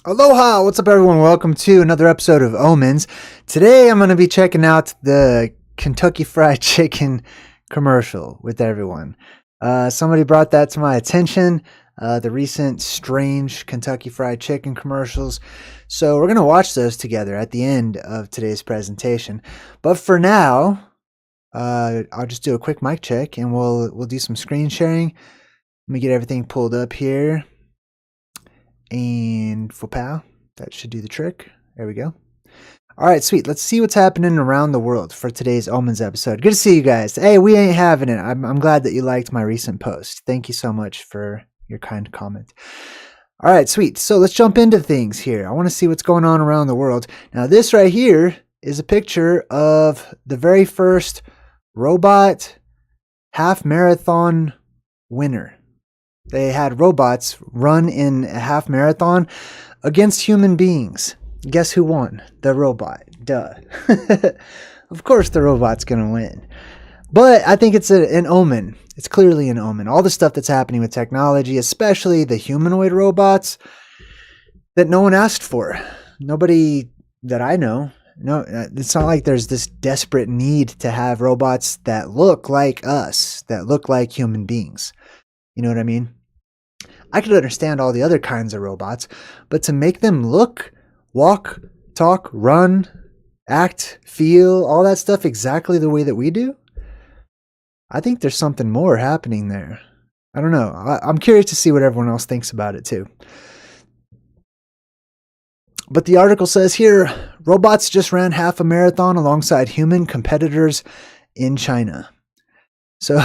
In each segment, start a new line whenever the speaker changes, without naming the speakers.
Aloha! What's up, everyone? Welcome to another episode of Omens. Today, I'm going to be checking out the Kentucky Fried Chicken commercial with everyone. Somebody brought that to my attention, the recent strange Kentucky Fried Chicken commercials. So we're going to watch those together at the end of today's presentation. But for now, I'll just do a quick mic check and we'll do some screen sharing. Let me get everything pulled up here. And pow, that should do the trick. There we go. All right, sweet. Let's see what's happening around the world for today's Omens episode. Good to see you guys. Hey, we ain't having it. I'm glad that you liked my recent post. Thank you so much for your kind comment. All right, sweet. So let's jump into things here. I want to see what's going on around the world. Now, this right here is a picture of the very first robot half marathon winner. They had robots run in a half marathon against human beings. Guess who won? The robot. Duh. Of course the robot's going to win. But I think it's an omen. It's clearly an omen. All the stuff that's happening with technology, especially the humanoid robots that no one asked for. Nobody that I know. No, it's not like there's this desperate need to have robots that look like us, that look like human beings. You know what I mean? I could understand all the other kinds of robots, but to make them look, walk, talk, run, act, feel, all that stuff exactly the way that we do, I think there's something more happening there. I don't know. I'm curious to see what everyone else thinks about it too. But the article says here, robots just ran half a marathon alongside human competitors in China. So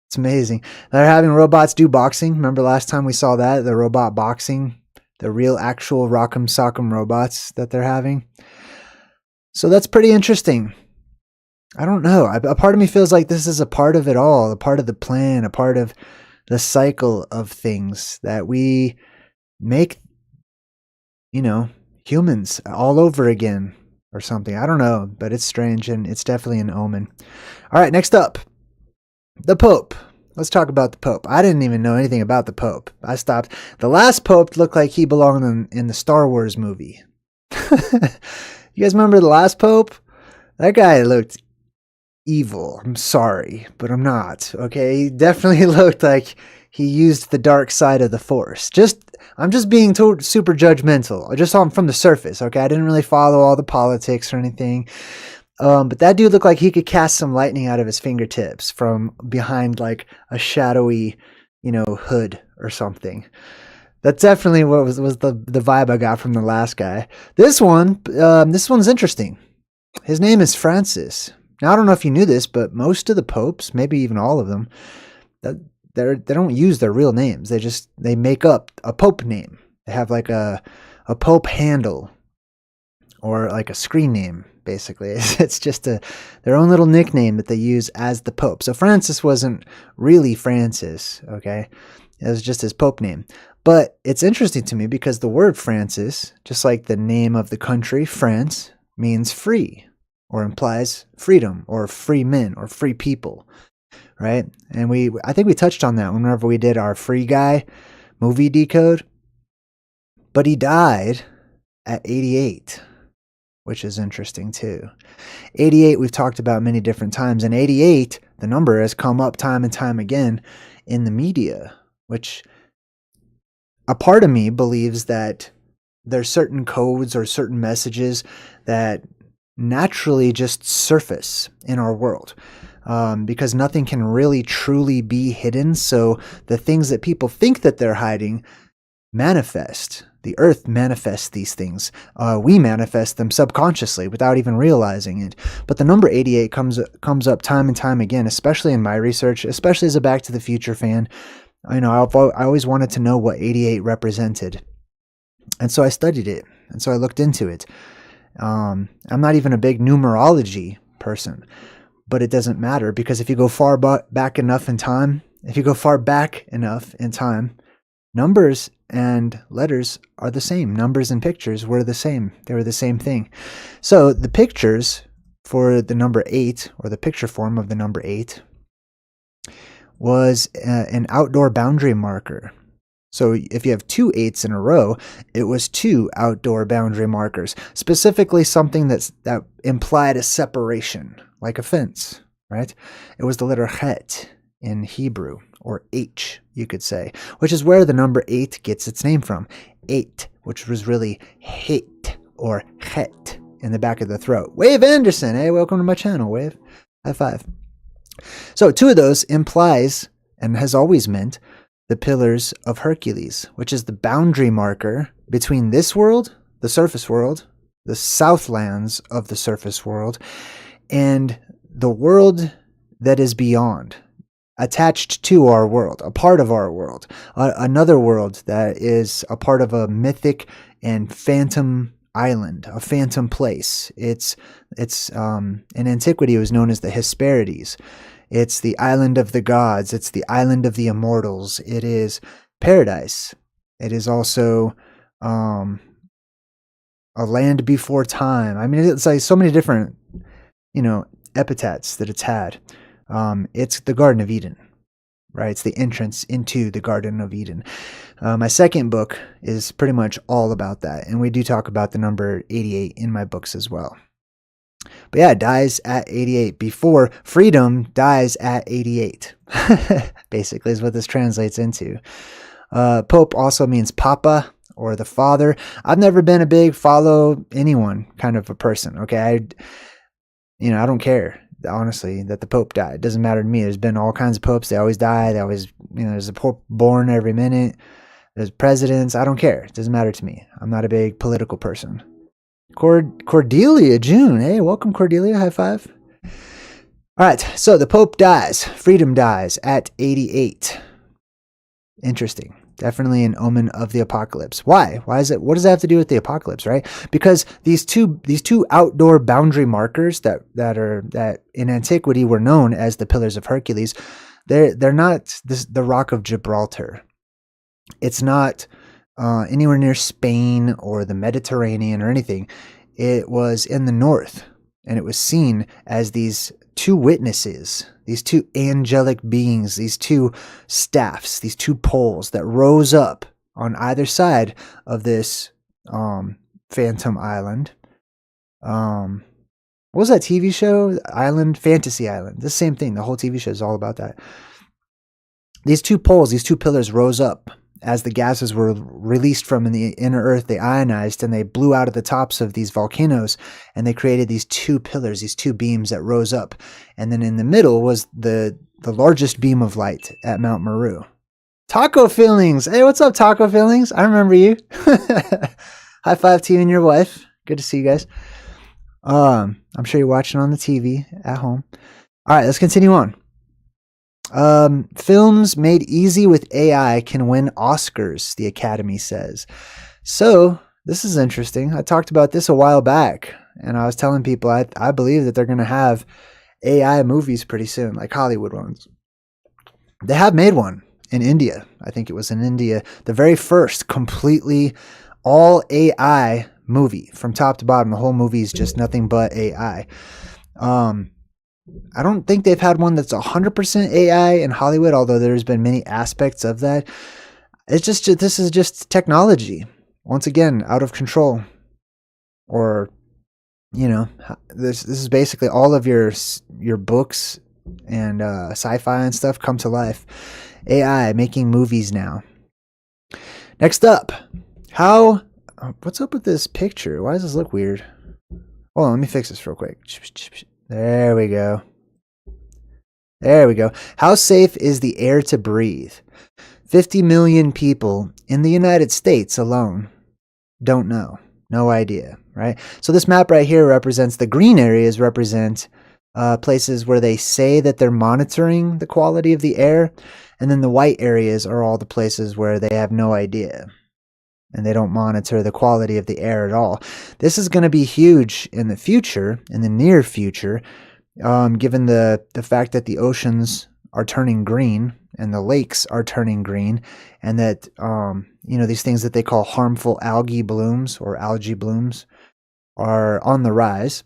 it's amazing. They're having robots do boxing. Remember last time we saw that? The robot boxing. The real actual rock'em sock'em robots that they're having. So that's pretty interesting. I don't know. A part of me feels like this is a part of it all. A part of the plan. A part of the cycle of things that we make, humans all over again or something. I don't know. But it's strange and it's definitely an omen. All right, next up. The Pope. Let's talk about the Pope. I didn't even know anything about the Pope. I stopped. The last Pope looked like he belonged in the Star Wars movie. You guys remember the last Pope? That guy looked evil. I'm sorry, but I'm not. Okay, he definitely looked like he used the dark side of the Force. I'm just being super judgmental. I just saw him from the surface. Okay, I didn't really follow all the politics or anything. But that dude looked like he could cast some lightning out of his fingertips from behind like a shadowy, hood or something. That's definitely what was the vibe I got from the last guy. This one's interesting. His name is Francis. Now, I don't know if you knew this, but most of the popes, maybe even all of them, they don't use their real names. They make up a pope name. They have like a pope handle or like a screen name. Basically, it's just their own little nickname that they use as the Pope. So Francis wasn't really Francis, okay? It was just his Pope name. But it's interesting to me because the word Francis, just like the name of the country, France, means free or implies freedom or free men or free people, right? And I think we touched on that whenever we did our Free Guy movie decode. But he died at 88. Which is interesting too. 88 we've talked about many different times, and 88, the number has come up time and time again in the media, which a part of me believes that there's certain codes or certain messages that naturally just surface in our world. Because nothing can really truly be hidden, so the things that people think that they're hiding manifest. The earth manifests these things. We manifest them subconsciously without even realizing it. But the number 88 comes up time and time again, especially in my research, especially as a Back to the Future fan. I always wanted to know what 88 represented. And so I studied it. And so I looked into it. I'm not even a big numerology person, but it doesn't matter because if you go far back enough in time, numbers and letters are the same. Numbers and pictures were the same. They were the same thing. So the pictures for the number 8, or the picture form of the number 8, was an outdoor boundary marker. So if you have 2 8s in a row, it was 2 outdoor boundary markers, specifically something that implied a separation, like a fence, right? It was the letter chet in Hebrew, or H, you could say, which is where the number 8 gets its name from. 8, which was really hate or chet in the back of the throat. Wave Anderson, hey, welcome to my channel, Wave. High five. So 2 of those implies, and has always meant, the Pillars of Hercules, which is the boundary marker between this world, the surface world, the southlands of the surface world, and the world that is beyond, attached to our world, a part of our world, another world that is a part of a mythic and phantom island, a phantom place. It's in antiquity, it was known as the Hesperides. It's the island of the gods. It's the island of the immortals. It is paradise. It is also a land before time. I mean, it's like so many different, epithets that it's had. It's the Garden of Eden, right? It's the entrance into the Garden of Eden. My second book is pretty much all about that. And we do talk about the number 88 in my books as well. But yeah, it dies at 88 before freedom dies at 88. Basically is what this translates into. Pope also means Papa or the Father. I've never been a big follow anyone kind of a person. Okay. I don't care, honestly, that the Pope died. It doesn't matter to me. There's been all kinds of popes. They always die. They always, there's a Pope born every minute. There's presidents. I don't care. It doesn't matter to me. I'm not a big political person. Cordelia, June. Hey, welcome, Cordelia. High five. All right, so the Pope dies. Freedom dies at 88. Interesting. Definitely an omen of the apocalypse. Why? Why is it? What does that have to do with the apocalypse, right? Because these two outdoor boundary markers that in antiquity were known as the Pillars of Hercules, they're not the Rock of Gibraltar. It's not anywhere near Spain or the Mediterranean or anything. It was in the north, and it was seen as these 2 witnesses, these 2 angelic beings, these 2 staffs, these 2 poles that rose up on either side of this phantom island. What was that TV show? Island, Fantasy Island. The same thing. The whole TV show is all about that. These 2 poles, these 2 pillars rose up as the gases were released from in the inner earth. They ionized and they blew out of the tops of these volcanoes, and they created these 2 pillars, these 2 beams that rose up. And then in the middle was the largest beam of light at Mount Meru. Taco Fillings. Hey, what's up, Taco Fillings? I remember you. High five to you and your wife. Good to see you guys. I'm sure you're watching on the TV at home. All right, let's continue on. Films made easy with AI can win Oscars, the Academy says. So this is interesting. I talked about this a while back, and I was telling people I believe that they're going to have AI movies pretty soon, like Hollywood ones. They have made one in India. I think it was in India. The very first completely all AI movie from top to bottom. The whole movie is just nothing but AI. I don't think they've had one that's 100% AI in Hollywood, although there's been many aspects of that. This is just technology. Once again, out of control. Or, this is basically all of your books and sci-fi and stuff come to life. AI making movies now. Next up, what's up with this picture? Why does this look weird? Hold on, let me fix this real quick. There we go. There we go. How safe is the air to breathe? 50 million people in the United States alone don't know. No idea, right? So this map right here represents the green areas represent places where they say that they're monitoring the quality of the air. And then the white areas are all the places where they have no idea. And they don't monitor the quality of the air at all. This is going to be huge in the future, in the near future, given the fact that the oceans are turning green and the lakes are turning green, and that these things that they call harmful algae blooms or algae blooms are on the rise.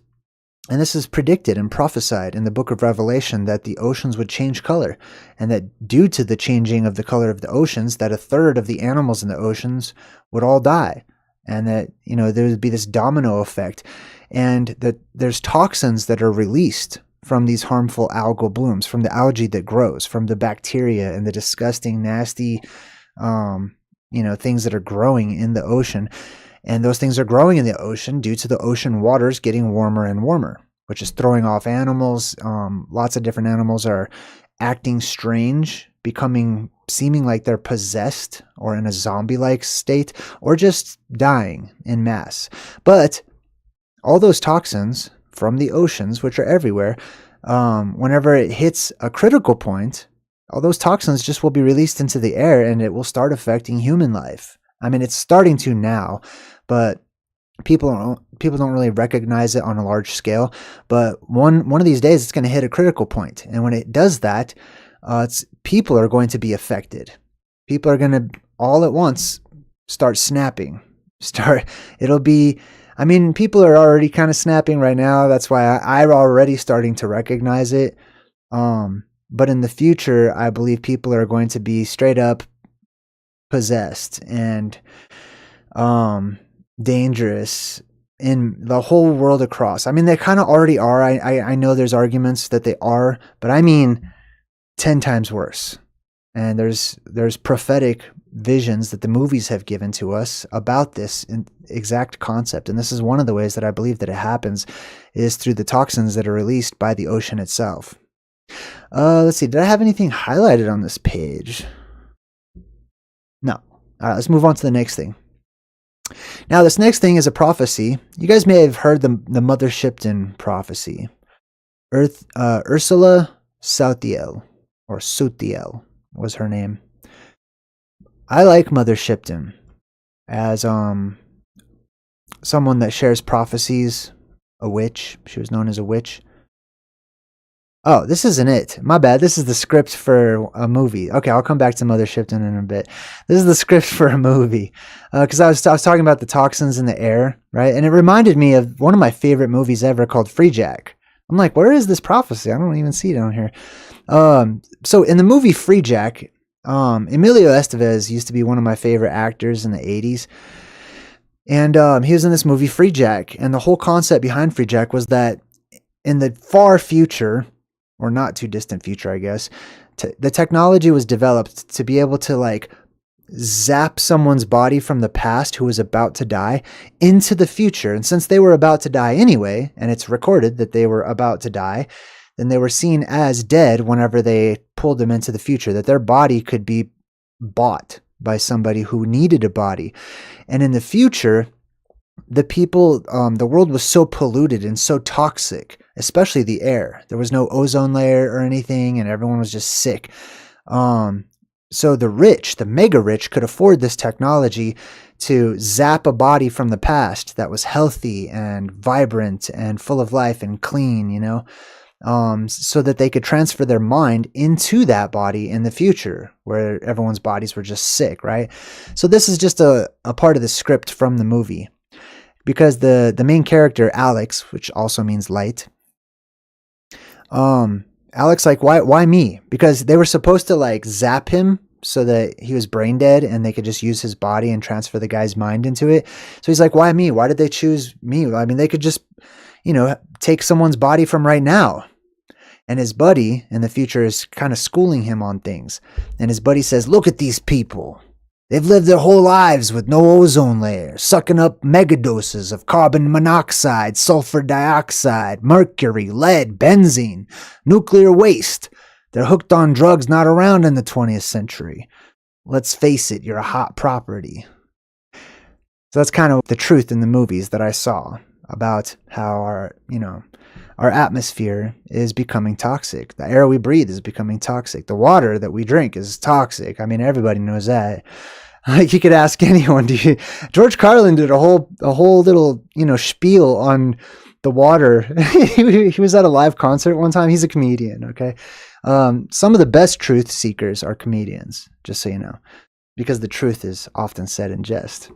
And this is predicted and prophesied in the book of Revelation, that the oceans would change color, and that due to the changing of the color of the oceans, that a third of the animals in the oceans would all die. And that, there would be this domino effect, and that there's toxins that are released from these harmful algal blooms, from the algae that grows, from the bacteria and the disgusting, nasty, things that are growing in the ocean. And those things are growing in the ocean due to the ocean waters getting warmer and warmer, which is throwing off animals. Lots of different animals are acting strange, seeming like they're possessed or in a zombie-like state, or just dying in mass. But all those toxins from the oceans, which are everywhere, whenever it hits a critical point, all those toxins just will be released into the air, and it will start affecting human life. I mean, it's starting to now, but people don't really recognize it on a large scale. But one of these days, it's going to hit a critical point, and when it does that, people are going to be affected. People are going to all at once start snapping. People are already kind of snapping right now. That's why I'm already starting to recognize it. But in the future, I believe people are going to be straight up possessed and dangerous in the whole world across. I mean, they kind of already are. I know there's arguments that they are, but I mean 10 times worse. And there's prophetic visions that the movies have given to us about this exact concept. And this is one of the ways that I believe that it happens, is through the toxins that are released by the ocean itself. Let's see. Did I have anything highlighted on this page? No. All right, let's move on to the next thing. Now, this next thing is a prophecy. You guys may have heard the Mother Shipton prophecy. Ursula Sautiel, or Sutiel was her name. I like Mother Shipton as someone that shares prophecies, a witch. She was known as a witch. Oh, this isn't it. My bad. This is the script for a movie. Okay, I'll come back to Mother Shipton in a bit. This is the script for a movie. Because I was talking about the toxins in the air, right? And it reminded me of one of my favorite movies ever called Free Jack. I'm like, where is this prophecy? I don't even see it on here. So in the movie Free Jack, Emilio Estevez used to be one of my favorite actors in the 80s. And he was in this movie Free Jack. And the whole concept behind Free Jack was that in the far future, or not too distant future, I guess, the technology was developed to be able to zap someone's body from the past who was about to die into the future. And since they were about to die anyway, and it's recorded that they were about to die, then they were seen as dead whenever they pulled them into the future, that their body could be bought by somebody who needed a body. And in the future, the world was so polluted and so toxic, especially the air. There was no ozone layer or anything, and everyone was just sick. So the rich, the mega rich, could afford this technology to zap a body from the past that was healthy and vibrant and full of life and clean, so that they could transfer their mind into that body in the future where everyone's bodies were just sick, right? So this is just a part of the script from the movie. Because the main character, Alex, which also means light, Alex, why me? Because they were supposed to zap him so that he was brain dead and they could just use his body and transfer the guy's mind into it. So he's like, why me? Why did they choose me? I mean, they could just, take someone's body from right now. And his buddy in the future is kind of schooling him on things. And his buddy says, look at these people. They've lived their whole lives with no ozone layer, sucking up megadoses of carbon monoxide, sulfur dioxide, mercury, lead, benzene, nuclear waste. They're hooked on drugs not around in the 20th century. Let's face it, you're a hot property. So that's kind of the truth in the movies that I saw about how our atmosphere is becoming toxic. The air we breathe is becoming toxic. The water that we drink is toxic. I mean, everybody knows that. You could ask anyone. George Carlin did a whole little, spiel on the water. He was at a live concert one time. He's a comedian, okay? Some of the best truth seekers are comedians, just so you know, because the truth is often said in jest.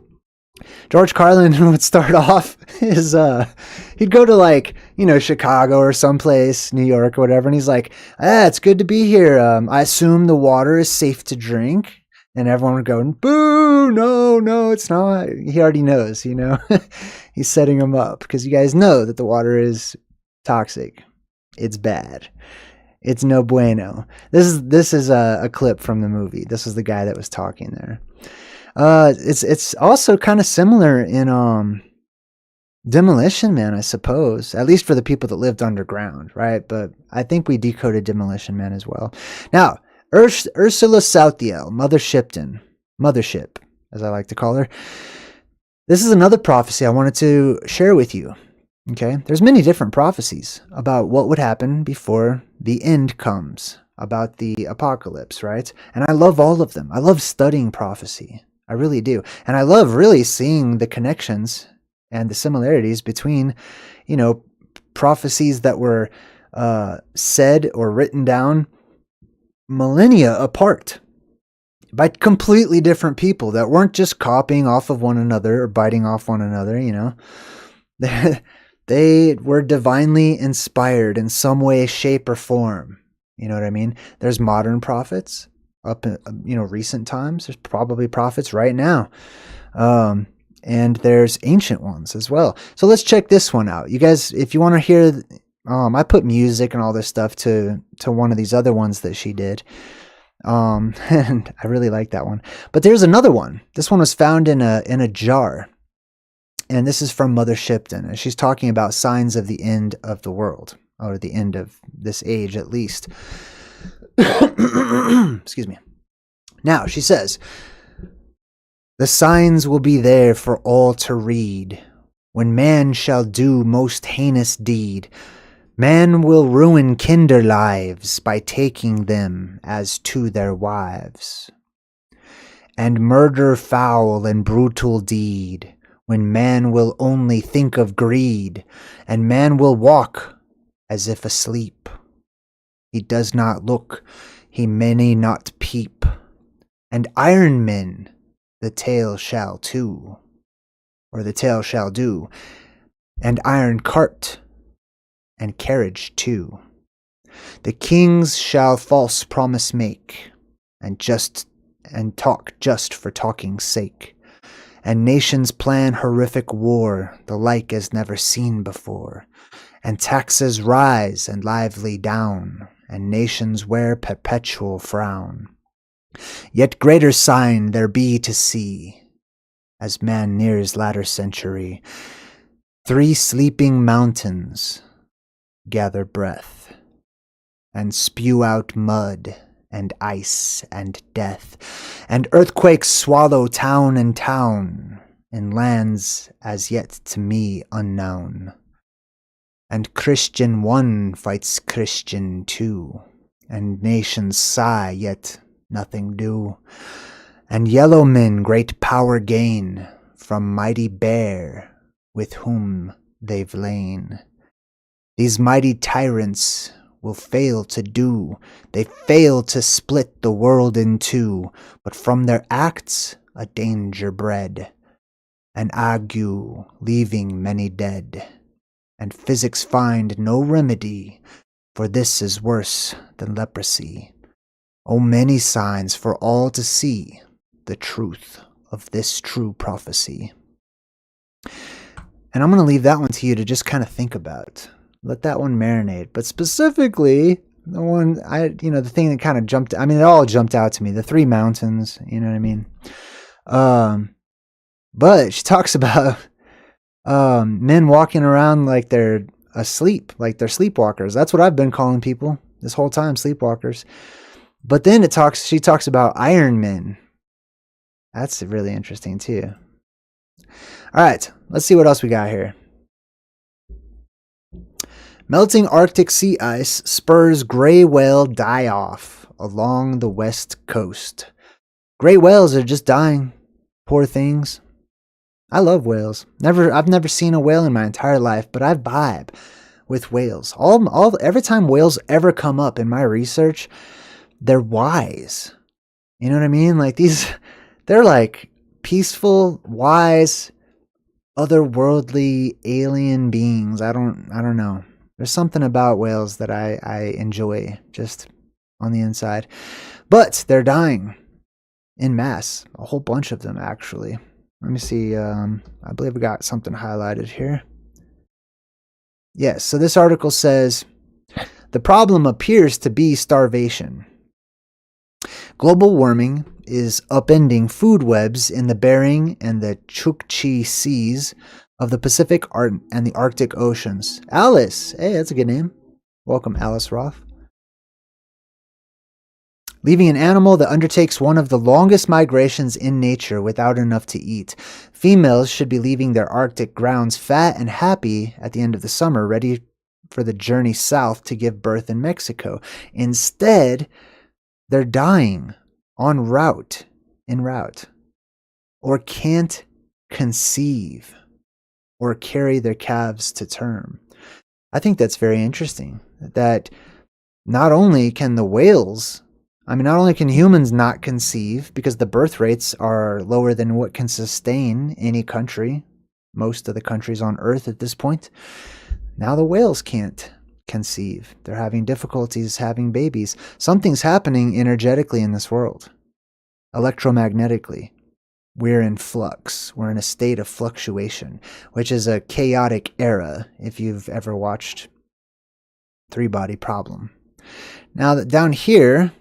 George Carlin would start off his he'd go to like, you know, Chicago or someplace, New York or whatever, and he's like, it's good to be here. I assume the water is safe to drink. And everyone would go, boo, no, it's not. He already knows, you know. He's setting them up because you guys know that the water is toxic. It's bad. It's no bueno. This is a clip from the movie. This is the guy that was talking there. It's also kind of similar in Demolition Man, I suppose, at least for the people that lived underground, right? But I think we decoded Demolition Man as well. Now, Ursula Southiel, Mothership, as I like to call her. This is another prophecy I wanted to share with you. Okay, there's many different prophecies about what would happen before the end comes, about the apocalypse, right? And I love all of them. I love studying prophecy. I really do. And I love really seeing the connections and the similarities between, you know, prophecies that were said or written down millennia apart by completely different people that weren't just copying off of one another or biting off one another, you know. They were divinely inspired in some way, shape, or form. You know what I mean? There's modern prophets up in, you know, recent times. There's probably prophets right now. And there's ancient ones as well. So let's check this one out. You guys, if you want to hear, I put music and all this stuff to one of these other ones that she did. And I really like that one. But there's another one. This one was found in a jar. And this is from Mother Shipton. And she's talking about signs of the end of the world, or the end of this age at least. Excuse me. Now, she says, the signs will be there for all to read. When man shall do most heinous deed, man will ruin kinder lives by taking them as to their wives. And murder foul and brutal deed, when man will only think of greed, and man will walk as if asleep. He does not look, he may not peep. And iron men the tale shall too, or the tale shall do, and iron cart and carriage too. The kings shall false promise make, and talk just for talking's sake. And nations plan horrific war, the like as never seen before. And taxes rise and lively down, and nations wear perpetual frown. Yet greater sign there be to see, as man nears latter century. 3 sleeping mountains gather breath, and spew out mud, and ice, and death, and earthquakes swallow town and town, in lands as yet to me unknown. And Christian one fights Christian two, and nations sigh, yet nothing do. And yellow men great power gain from mighty bear with whom they've lain. These mighty tyrants will fail to do. They fail to split the world in two, but from their acts a danger bred, an ague leaving many dead. And physics find no remedy, for this is worse than leprosy. O many signs for all to see the truth of this true prophecy. And I'm going to leave that one to you to just kind of think about. Let that one marinate. But specifically, the one, the thing that kind of jumped, I mean, it all jumped out to me. The 3 mountains, you know what I mean? But she talks about men walking around like they're asleep, like they're sleepwalkers. That's what I've been calling people this whole time, sleepwalkers. But then she talks about iron men. That's really interesting too. All right, let's see what else we got here. Melting Arctic sea ice spurs gray whale die-off along the west coast. Gray whales are just dying. Poor things. I love whales. I've never seen a whale in my entire life, but I vibe with whales. Every time whales ever come up in my research, they're wise. You know what I mean? Like they're like peaceful, wise, otherworldly alien beings. I don't know. There's something about whales that I enjoy just on the inside. But they're dying in mass. A whole bunch of them, actually. Let me see. I believe we got something highlighted here. Yes, so this article says, the problem appears to be starvation. Global warming is upending food webs in the Bering and the Chukchi Seas of the Pacific and the Arctic Oceans. Alice! Hey, that's a good name. Welcome, Alice Roth. Leaving an animal that undertakes one of the longest migrations in nature without enough to eat. Females should be leaving their Arctic grounds fat and happy at the end of the summer, ready for the journey south to give birth in Mexico. Instead, they're dying en route, or can't conceive or carry their calves to term. I think that's very interesting, that not only can the whales, not only can humans not conceive because the birth rates are lower than what can sustain any country, most of the countries on Earth at this point, now the whales can't conceive. They're having difficulties having babies. Something's happening energetically in this world, electromagnetically. We're in flux. We're in a state of fluctuation, which is a chaotic era if you've ever watched Three-Body Problem. Now, down here,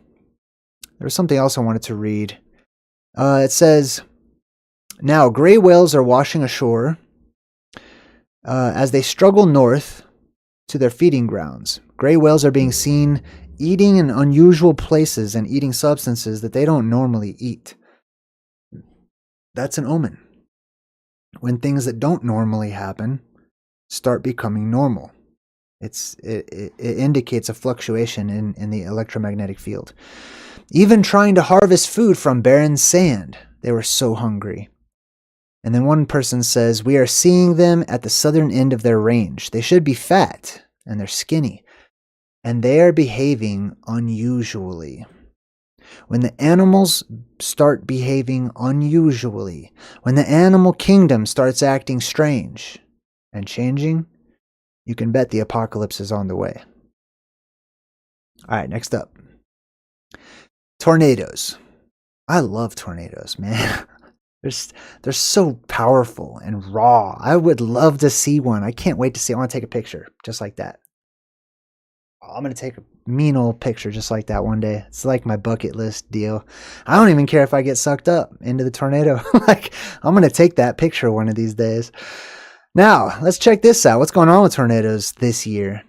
there's something else I wanted to read. It says, now gray whales are washing ashore as they struggle north to their feeding grounds. Gray whales are being seen eating in unusual places and eating substances that they don't normally eat. That's an omen. When things that don't normally happen start becoming normal. It indicates a fluctuation in the electromagnetic field. Even trying to harvest food from barren sand, they were so hungry. And then one person says, we are seeing them at the southern end of their range. They should be fat, and they're skinny. And they are behaving unusually. When the animals start behaving unusually, when the animal kingdom starts acting strange and changing, you can bet the apocalypse is on the way. All right, next up. Tornadoes. I love tornadoes, man. They're so powerful and raw. I would love to see one. I can't wait to see. I want to take a picture just like that. I'm going to take a mean old picture just like that one day. It's like my bucket list deal. I don't even care if I get sucked up into the tornado. I'm going to take that picture one of these days. Now, let's check this out. What's going on with tornadoes this year?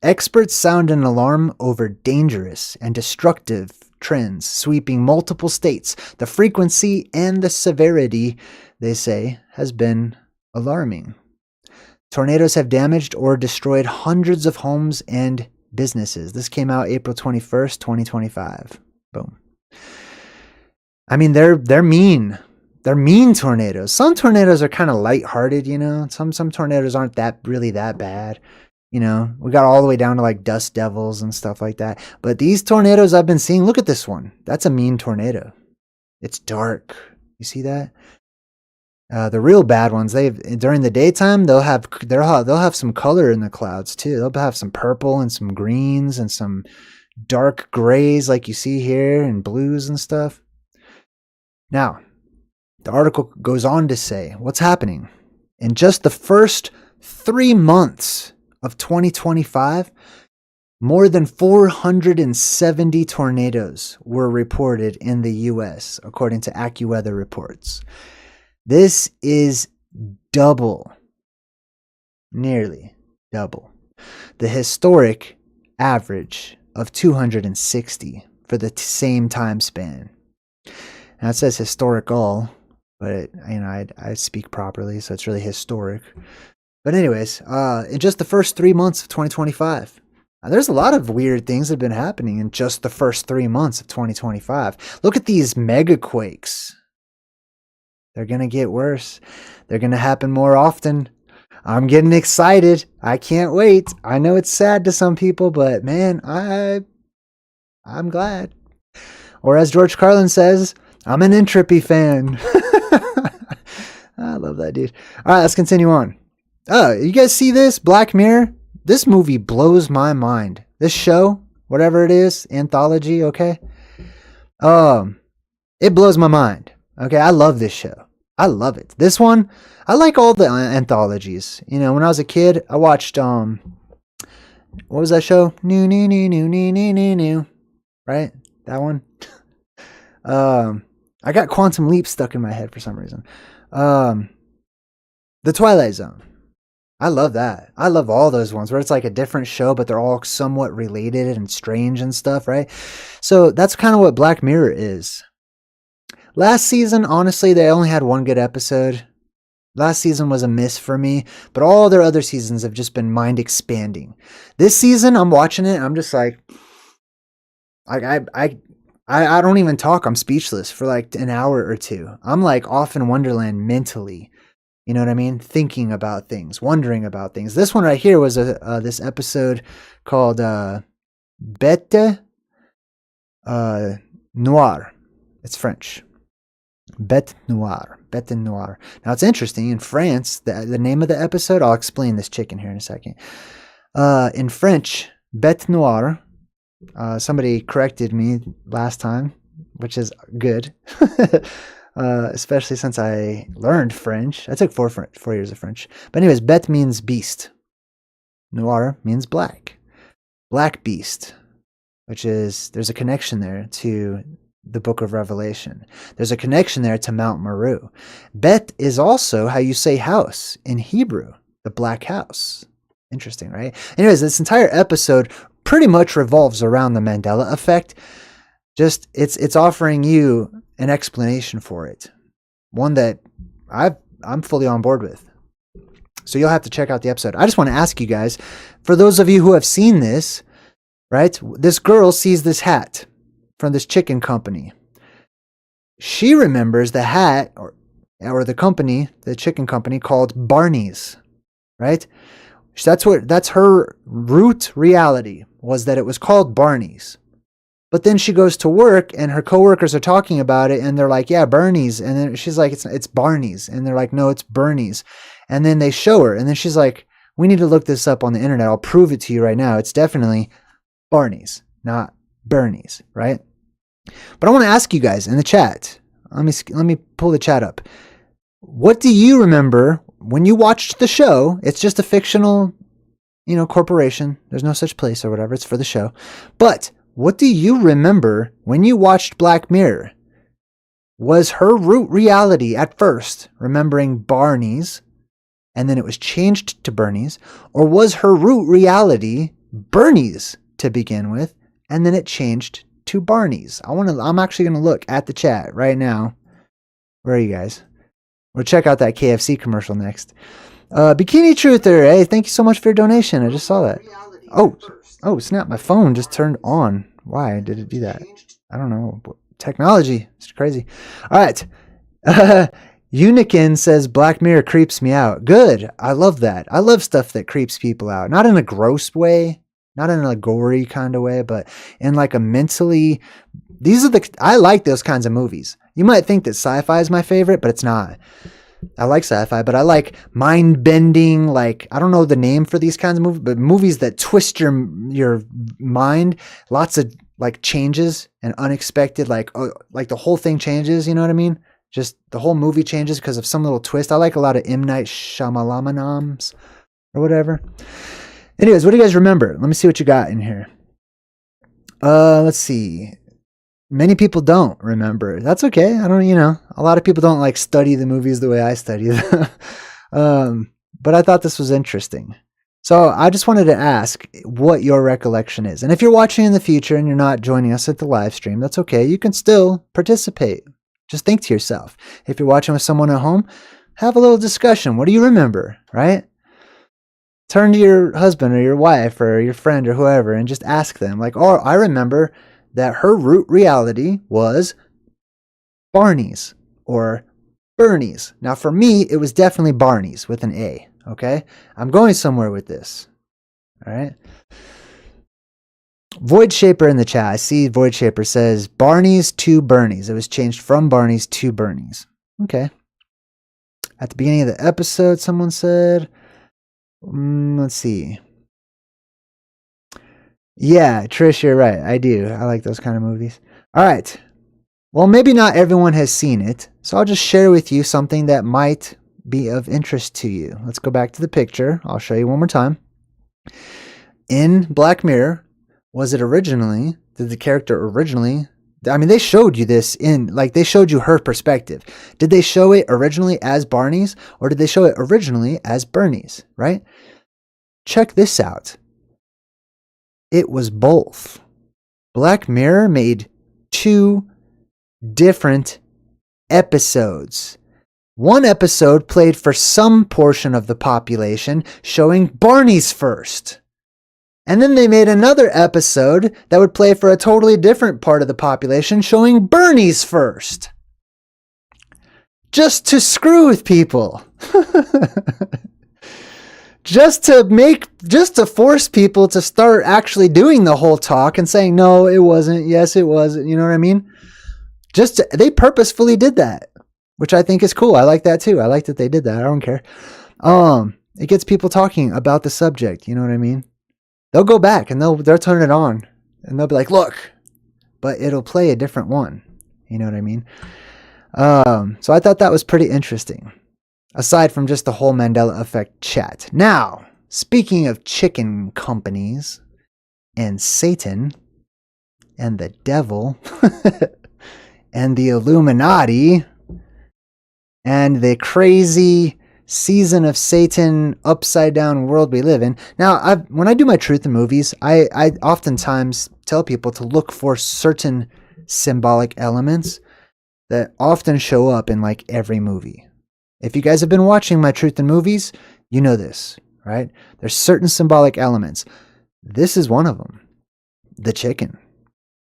Experts sound an alarm over dangerous and destructive trends sweeping multiple states. The frequency and the severity, they say, has been alarming. Tornadoes have damaged or destroyed hundreds of homes and businesses. This came out April 21st, 2025. Boom. They're mean. They're mean tornadoes. Some tornadoes are kind of lighthearted, Some tornadoes aren't really that bad. We got all the way down to like dust devils and stuff like that. But these tornadoes I've been seeing, look at this one. That's a mean tornado. It's dark. You see that? The real bad ones, during the daytime, they'll have some color in the clouds too. They'll have some purple and some greens and some dark grays like you see here and blues and stuff. Now, the article goes on to say what's happening. In just the first 3 months of 2025, more than 470 tornadoes were reported in the U.S., according to AccuWeather reports. This is nearly double, the historic average of 260 for the same time span. Now it says historical, but I speak properly, so it's really historic. But anyways, in just the first 3 months of 2025, there's a lot of weird things that have been happening in just the first 3 months of 2025. Look at these megaquakes. They're going to get worse. They're going to happen more often. I'm getting excited. I can't wait. I know it's sad to some people, but man, I'm glad. Or as George Carlin says, I'm an Entropy fan. I love that dude. All right, let's continue on. Oh, you guys see this? Black Mirror? This movie blows my mind. This show, whatever it is, anthology, okay? It blows my mind. Okay, I love this show. I love it. This one, I like all the anthologies. You know, when I was a kid, I watched what was that show? New. Right? That one. I got Quantum Leap stuck in my head for some reason. The Twilight Zone. I love that. I love all those ones where it's like a different show, but they're all somewhat related and strange and stuff, right? So that's kind of what Black Mirror is. Last season, honestly, they only had one good episode. Last season was a miss for me, but all their other seasons have just been mind expanding. This season, I'm watching it, and I'm just like, I don't even talk. I'm speechless for like an hour or two. I'm like off in Wonderland mentally. You know what I mean? Thinking about things, wondering about things. This one right here was this episode called Bête Noire. It's French. Bête Noire. Bête Noire. Now it's interesting. In France, the name of the episode, I'll explain this chicken here in a second. In French, Bête Noire, somebody corrected me last time, which is good. Especially since I learned French. I took 4 years of French. But anyways, bête means beast. Noir means black. Black beast, which is, there's a connection there to the book of Revelation. There's a connection there to Mount Meru. Bet is also how you say house in Hebrew, the black house. Interesting, right? Anyways, this entire episode pretty much revolves around the Mandela effect. Just, it's offering you an explanation for it. One that I'm fully on board with. So you'll have to check out the episode. I just want to ask you guys, for those of you who have seen this, right? This girl sees this hat from this chicken company. She remembers the hat or the company, the chicken company called Barney's, right? That's her root reality, was that it was called Barney's. But then she goes to work and her coworkers are talking about it and they're like, yeah, Bernie's. And then she's like, it's Barney's. And they're like, no, it's Bernie's. And then they show her. And then she's like, we need to look this up on the internet. I'll prove it to you right now. It's definitely Barney's, not Bernie's, right? But I want to ask you guys in the chat. Let me pull the chat up. What do you remember when you watched the show? It's just a fictional, corporation. There's no such place or whatever. It's for the show. But what do you remember when you watched Black Mirror? Was her root reality at first remembering Barney's, and then it was changed to Bernie's? Or was her root reality Bernie's to begin with, and then it changed to Barney's? I'm actually going to look at the chat right now. Where are you guys? We'll check out that KFC commercial next. Bikini Truther, hey, thank you so much for your donation. I just saw that. Oh, snap. My phone just turned on. Why did it do that? I don't know. Technology. It's crazy. All right. Unikin says Black Mirror creeps me out. Good. I love that. I love stuff that creeps people out. Not in a gross way. Not in a gory kind of way, but in like a mentally... I like those kinds of movies. You might think that sci-fi is my favorite, but it's not. I like sci-fi, but I like mind-bending, like, I don't know the name for these kinds of movies, but movies that twist your mind. Lots of like changes and unexpected, like the whole thing changes, you know what I mean? Just the whole movie changes because of some little twist. I like a lot of M. Night Shyamalan's or whatever. Anyways, what do you guys remember? Let me see what you got in here. Let's see. Many people don't remember. That's okay. A lot of people don't like study the movies the way I study them. But I thought this was interesting. So I just wanted to ask what your recollection is. And if you're watching in the future and you're not joining us at the live stream, that's okay. You can still participate. Just think to yourself. If you're watching with someone at home, have a little discussion. What do you remember, right? Turn to your husband or your wife or your friend or whoever and just ask them, like, oh, I remember that her root reality was Barney's or Bernie's. Now, for me, it was definitely Barney's with an A, okay? I'm going somewhere with this, all right? Void Shaper in the chat. I see Void Shaper says Barney's to Bernie's. It was changed from Barney's to Bernie's. Okay. At the beginning of the episode, someone said, let's see. Yeah, Trish, you're right. I do. I like those kind of movies. All right. Well, maybe not everyone has seen it, so I'll just share with you something that might be of interest to you. Let's go back to the picture. I'll show you one more time. In Black Mirror, did the character originally, I mean, they showed you this they showed you her perspective. Did they show it originally as Barney's, or did they show it originally as Bernie's, right? Check this out. It was both. Black Mirror made 2 different episodes. One episode played for some portion of the population, showing Barney's first. And then they made another episode that would play for a totally different part of the population, showing Bernie's first. Just to screw with people. Just to force people to start actually doing the whole talk and saying, no, it wasn't. Yes, it was. You know what I mean? They purposefully did that, which I think is cool. I like that too. I like that they did that. I don't care. It gets people talking about the subject. You know what I mean? They'll go back and they'll turn it on and they'll be like, look, but it'll play a different one. You know what I mean? So I thought that was pretty interesting. Aside from just the whole Mandela effect chat. Now, speaking of chicken companies and Satan and the devil and the Illuminati and the crazy season of Satan upside down world we live in. Now, when I do my truth in movies, I oftentimes tell people to look for certain symbolic elements that often show up in like every movie. If you guys have been watching my truth in movies, you know this, right? There's certain symbolic elements. This is one of them. The chicken.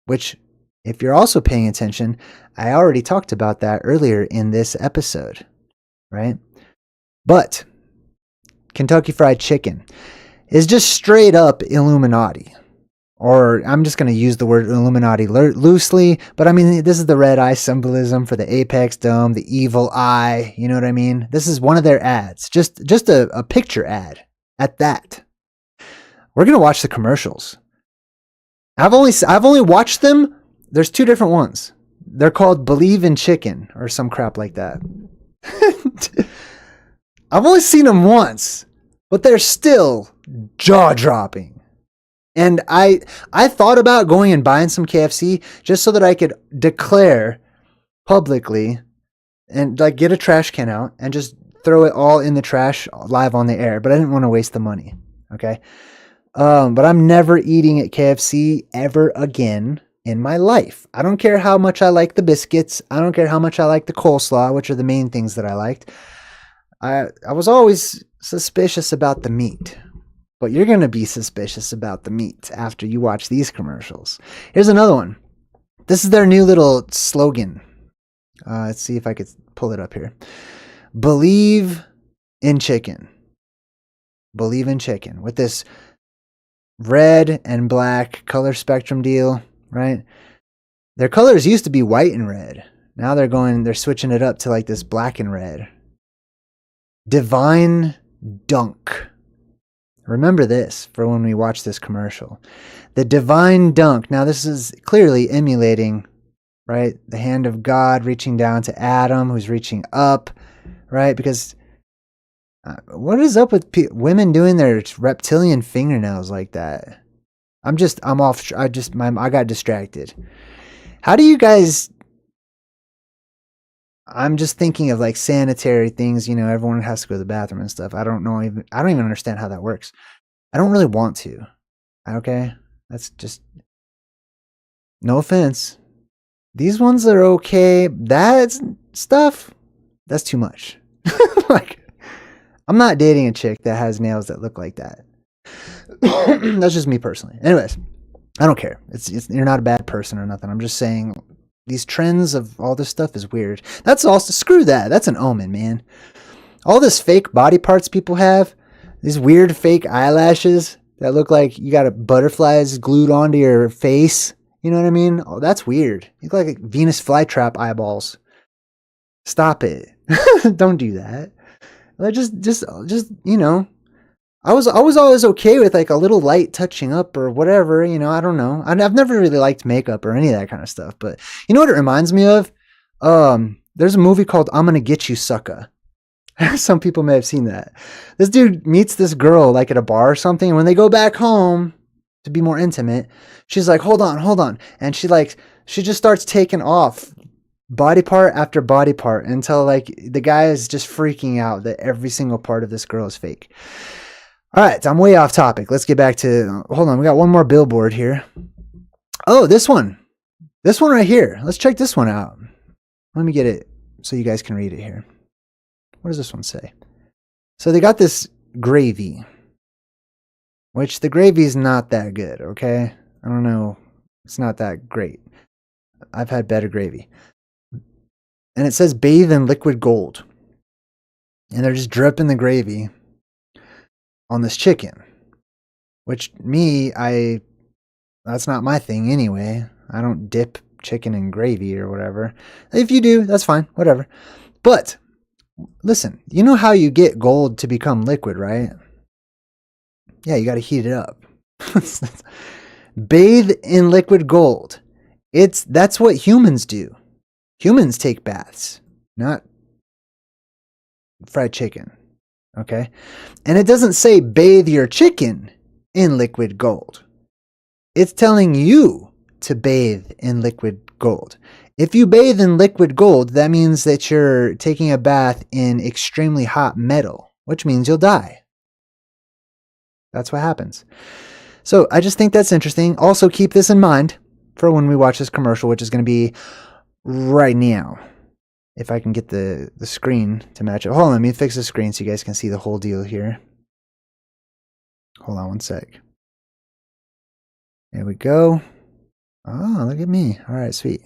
Which, if you're also paying attention, I already talked about that earlier in this episode, right? But Kentucky Fried Chicken is just straight up Illuminati. Or I'm just going to use the word Illuminati loosely, but I mean, this is the red eye symbolism for the apex dome, the evil eye. You know what I mean? This is one of their ads, just a picture ad at that. We're going to watch the commercials. I've only watched them. There's 2 different ones. They're called Believe in Chicken or some crap like that. I've only seen them once, but they're still jaw-dropping. And I thought about going and buying some KFC just so that I could declare publicly and like get a trash can out and just throw it all in the trash live on the air. But I didn't want to waste the money. Okay. But I'm never eating at KFC ever again in my life. I don't care how much I like the biscuits. I don't care how much I like the coleslaw, which are the main things that I liked. I was always suspicious about the meat. But you're going to be suspicious about the meat after you watch these commercials. Here's another one. This is their new little slogan. Let's see if I could pull it up here. Believe in chicken. Believe in chicken. With this red and black color spectrum deal, right? Their colors used to be white and red. Now they're switching it up to like this black and red. Divine Dunk. Remember this for when we watch this commercial. The divine dunk. Now this is clearly emulating, right? The hand of God reaching down to Adam, who's reaching up, right? Because what is up with women doing their reptilian fingernails like that? I got distracted. How do you guys... I'm just thinking of like sanitary things, everyone has to go to the bathroom and stuff. I don't even understand how that works. I don't really want to. Okay? That's just, no offense. These ones are okay. That stuff, that's too much. Like, I'm not dating a chick that has nails that look like that. That's just me personally. Anyways, I don't care. You're not a bad person or nothing. I'm just saying, these trends of all this stuff is weird. That's also, screw that. That's an omen, man. All this fake body parts people have, these weird fake eyelashes that look like you got butterflies glued onto your face. You know what I mean? Oh, that's weird. You look like Venus flytrap eyeballs. Stop it. Don't do that. Like just you know, I was always okay with like a little light touching up or whatever, you know, I don't know. I've never really liked makeup or any of that kind of stuff, but you know what it reminds me of? There's a movie called I'm Gonna Get You, Sucka. Some people may have seen that. This dude meets this girl like at a bar or something, and when they go back home to be more intimate, she's like, hold on. And she just starts taking off body part after body part until like the guy is just freaking out that every single part of this girl is fake. All right, I'm way off topic. Let's get back to, hold on, we got one more billboard here. Oh, this one right here. Let's check this one out. Let me get it so you guys can read it here. What does this one say? So they got this gravy, which the gravy is not that good, okay? I don't know. It's not that great. I've had better gravy. And it says bathe in liquid gold. And they're just dripping the gravy on this chicken, which that's not my thing anyway. I don't dip chicken in gravy or whatever. If you do, that's fine, whatever. But listen, you know how you get gold to become liquid, right? Yeah, you got to heat it up. Bathe in liquid gold. That's what humans do. Humans take baths, not fried chicken. Okay? And it doesn't say bathe your chicken in liquid gold. It's telling you to bathe in liquid gold. If you bathe in liquid gold, that means that you're taking a bath in extremely hot metal, which means you'll die. That's what happens. So I just think that's interesting. Also, keep this in mind for when we watch this commercial, which is going to be right now. If I can get the screen to match it. Hold on, let me fix the screen so you guys can see the whole deal here. Hold on one sec. There we go. Oh, look at me. All right, sweet.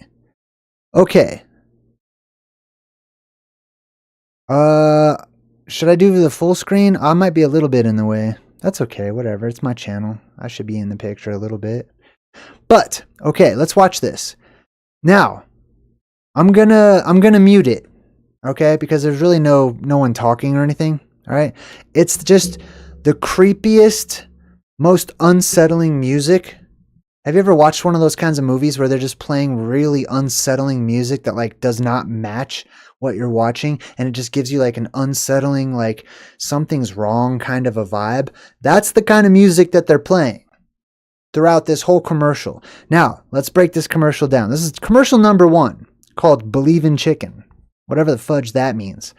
Okay. Should I do the full screen? I might be a little bit in the way. That's okay, whatever. It's my channel. I should be in the picture a little bit. But, okay, let's watch this. Now, I'm gonna mute it, okay? Because there's really no one talking or anything, all right? It's just the creepiest, most unsettling music. Have you ever watched one of those kinds of movies where they're just playing really unsettling music that like does not match what you're watching, and it just gives you like an unsettling, like something's wrong kind of a vibe? That's the kind of music that they're playing throughout this whole commercial. Now, let's break this commercial down. This is commercial number 1. Called Believe in Chicken, whatever the fudge that means.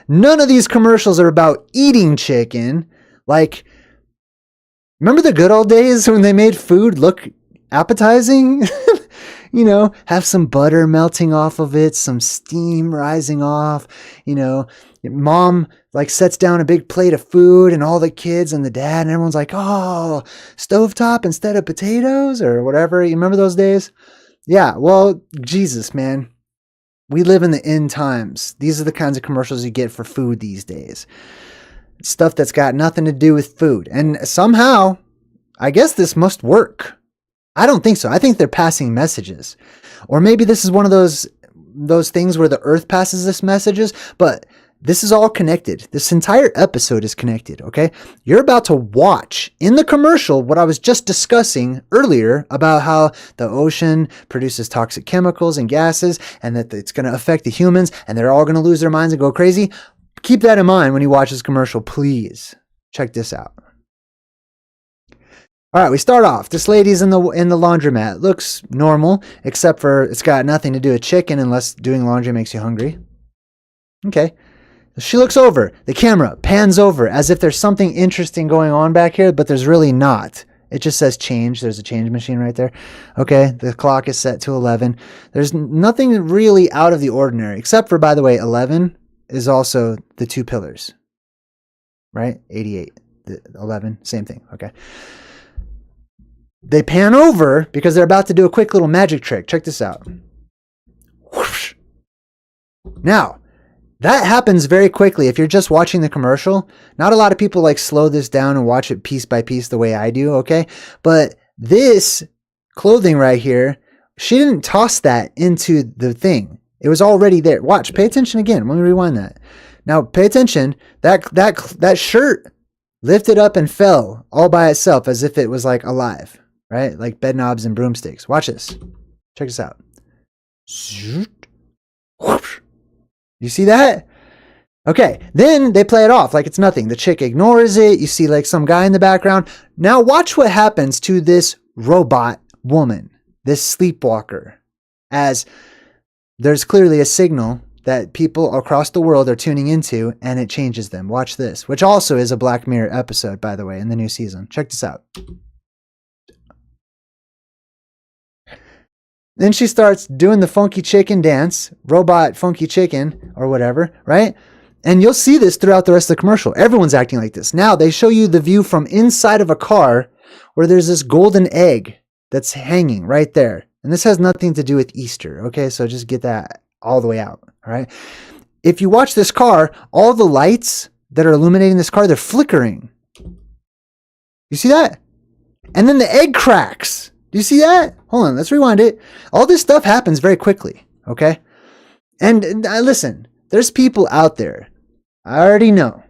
None of these commercials are about eating chicken. Like, remember the good old days when they made food look appetizing? You know, have some butter melting off of it, some steam rising off, you know, mom like sets down a big plate of food and all the kids and the dad and everyone's like, oh, stovetop instead of potatoes or whatever. You remember those days? Yeah, well, Jesus, man. We live in the end times. These are the kinds of commercials you get for food these days. Stuff that's got nothing to do with food. And somehow, I guess this must work. I don't think so. I think they're passing messages. Or maybe this is one of those things where the earth passes this messages, but this is all connected. This entire episode is connected, okay? You're about to watch in the commercial what I was just discussing earlier about how the ocean produces toxic chemicals and gases and that it's going to affect the humans and they're all going to lose their minds and go crazy. Keep that in mind when you watch this commercial, please. Check this out. All right, we start off. This lady's in the laundromat. Looks normal, except for it's got nothing to do with chicken unless doing laundry makes you hungry. Okay. She looks over. The camera pans over as if there's something interesting going on back here, but there's really not. It just says change. There's a change machine right there. Okay, the clock is set to 11. There's nothing really out of the ordinary, except for, by the way, 11 is also the 2 pillars, right? 88, 11, same thing, okay. They pan over because they're about to do a quick little magic trick. Check this out. Whoosh. Now, that happens very quickly. If you're just watching the commercial, not a lot of people like slow this down and watch it piece by piece the way I do, okay? But this clothing right here, she didn't toss that into the thing. It was already there. Watch, pay attention again. Let me rewind that. Now pay attention. That shirt lifted up and fell all by itself as if it was like alive, right? Like bed knobs and broomsticks. Watch this. Check this out. You see that? Okay, then they play it off like it's nothing. The chick ignores it. You see like some guy in the background. Now watch what happens to this robot woman, this sleepwalker, as there's clearly a signal that people across the world are tuning into, and it changes them. Watch this, which also is a Black Mirror episode, by the way, in the new season. Check this out. Then she starts doing the funky chicken dance, robot funky chicken or whatever, right? And you'll see this throughout the rest of the commercial. Everyone's acting like this. Now they show you the view from inside of a car where there's this golden egg that's hanging right there. And this has nothing to do with Easter, okay? So just get that all the way out, all right? If you watch this car, all the lights that are illuminating this car, they're flickering. You see that? And then the egg cracks. Do you see that? Hold on, let's rewind it. All this stuff happens very quickly, okay? And listen, there's people out there. I already know,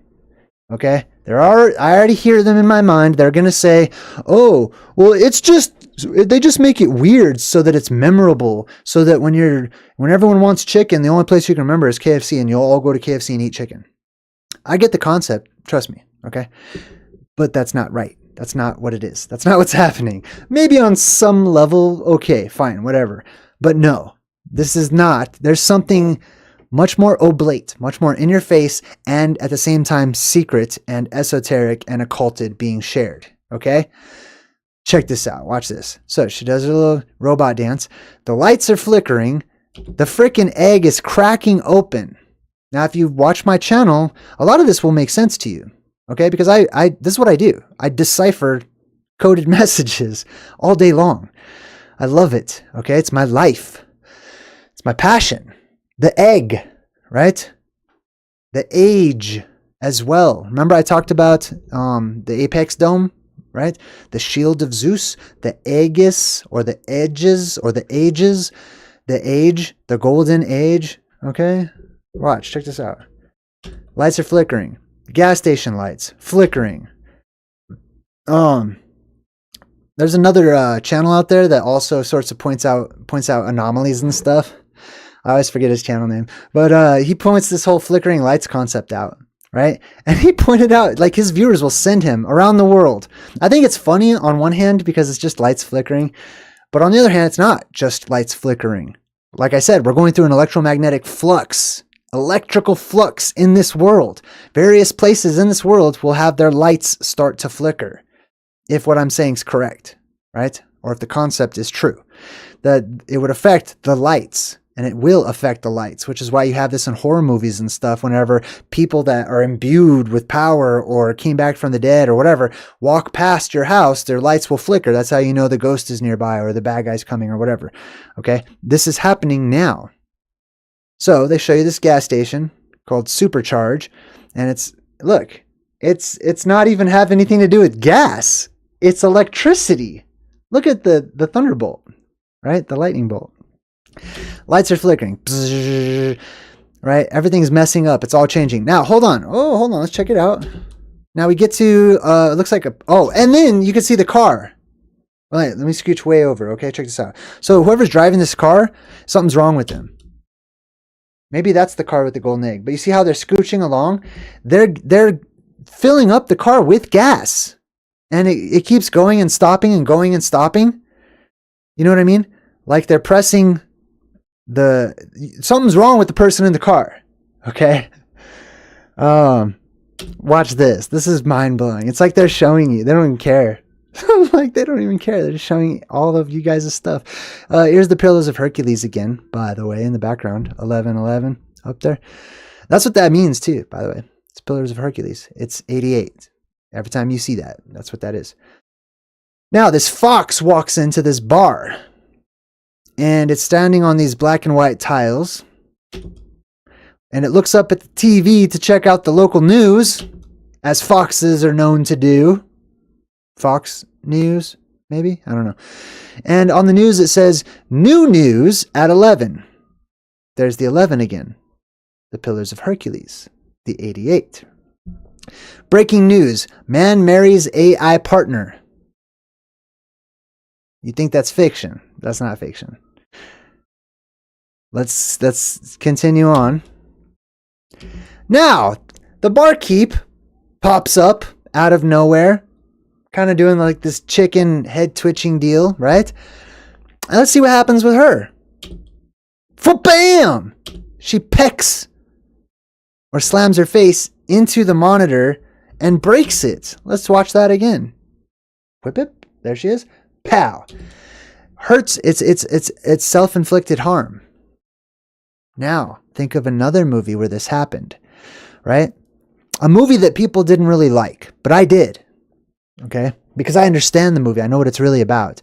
okay? I already hear them in my mind. They're going to say, oh, well, they just make it weird so that it's memorable, so that when everyone wants chicken, the only place you can remember is KFC, and you'll all go to KFC and eat chicken. I get the concept, trust me, okay? But that's not right. That's not what it is. That's not what's happening. Maybe on some level, okay, fine, whatever. But no, this is not. There's something much more oblate, much more in your face, and at the same time secret and esoteric and occulted being shared, okay? Check this out. Watch this. So she does her little robot dance. The lights are flickering. The frickin' egg is cracking open. Now, if you watch my channel, a lot of this will make sense to you, okay? Because this is what I do. I decipher coded messages all day long. I love it, okay? It's my life. It's my passion. The egg, right? The age as well. Remember I talked about the apex dome, right? The shield of Zeus, the aegis, or the edges, or the ages, the age, the golden age, okay? Watch, check this out. Lights are flickering. Gas station lights, flickering. There's another channel out there that also sorts of points out anomalies and stuff. I always forget his channel name, but he points this whole flickering lights concept out, right? And he pointed out, like, his viewers will send him around the world. I think it's funny on one hand because it's just lights flickering, but on the other hand, it's not just lights flickering. Like I said, we're going through an electromagnetic flux, electrical flux in this world. Various places in this world will have their lights start to flicker, if what I'm saying is correct, right? Or if the concept is true, that it would affect the lights. And it will affect the lights, which is why you have this in horror movies and stuff. Whenever people that are imbued with power or came back from the dead or whatever walk past your house, their lights will flicker. That's how you know the ghost is nearby or the bad guy's coming or whatever. Okay, this is happening now. So they show you this gas station called Supercharge, and it's not even have anything to do with gas. It's electricity. Look at the thunderbolt, right? The lightning bolt. Lights are flickering. Bzzz, right? Everything's messing up. It's all changing. Now, hold on. Oh, hold on. Let's check it out. Now we get to, it looks like and then you can see the car. Right, let me scooch way over. Okay, check this out. So whoever's driving this car, something's wrong with them. Maybe that's the car with the golden egg. But you see how they're scooching along? They're filling up the car with gas. And it keeps going and stopping and going and stopping. You know what I mean? Like they're pressing something's wrong with the person in the car. Okay. Watch this. This is mind blowing. It's like they're showing you. They don't even care. Like they don't even care. They're just showing all of you guys' stuff. Here's the Pillars of Hercules again, by the way, in the background. 1111 up there. That's what that means too, by the way. It's Pillars of Hercules. It's 88. Every time you see that, that's what that is. Now this fox walks into this bar. And it's standing on these black and white tiles. And it looks up at the TV to check out the local news, as foxes are known to do. Fox News, maybe? I don't know. And on the news it says, new news at 11. There's the 11 again. The Pillars of Hercules. the 88. Breaking news. Man marries AI partner. You think that's fiction? That's not fiction. Let's continue on. Now, the barkeep pops up out of nowhere, kind of doing like this chicken head twitching deal, right? And let's see what happens with her. For bam! She pecks or slams her face into the monitor and breaks it. Let's watch that again. Whip it. There she is. Pow. Hurts. It's self-inflicted harm. Now, think of another movie where this happened, right? A movie that people didn't really like, but I did. Okay? Because I understand the movie. I know what it's really about.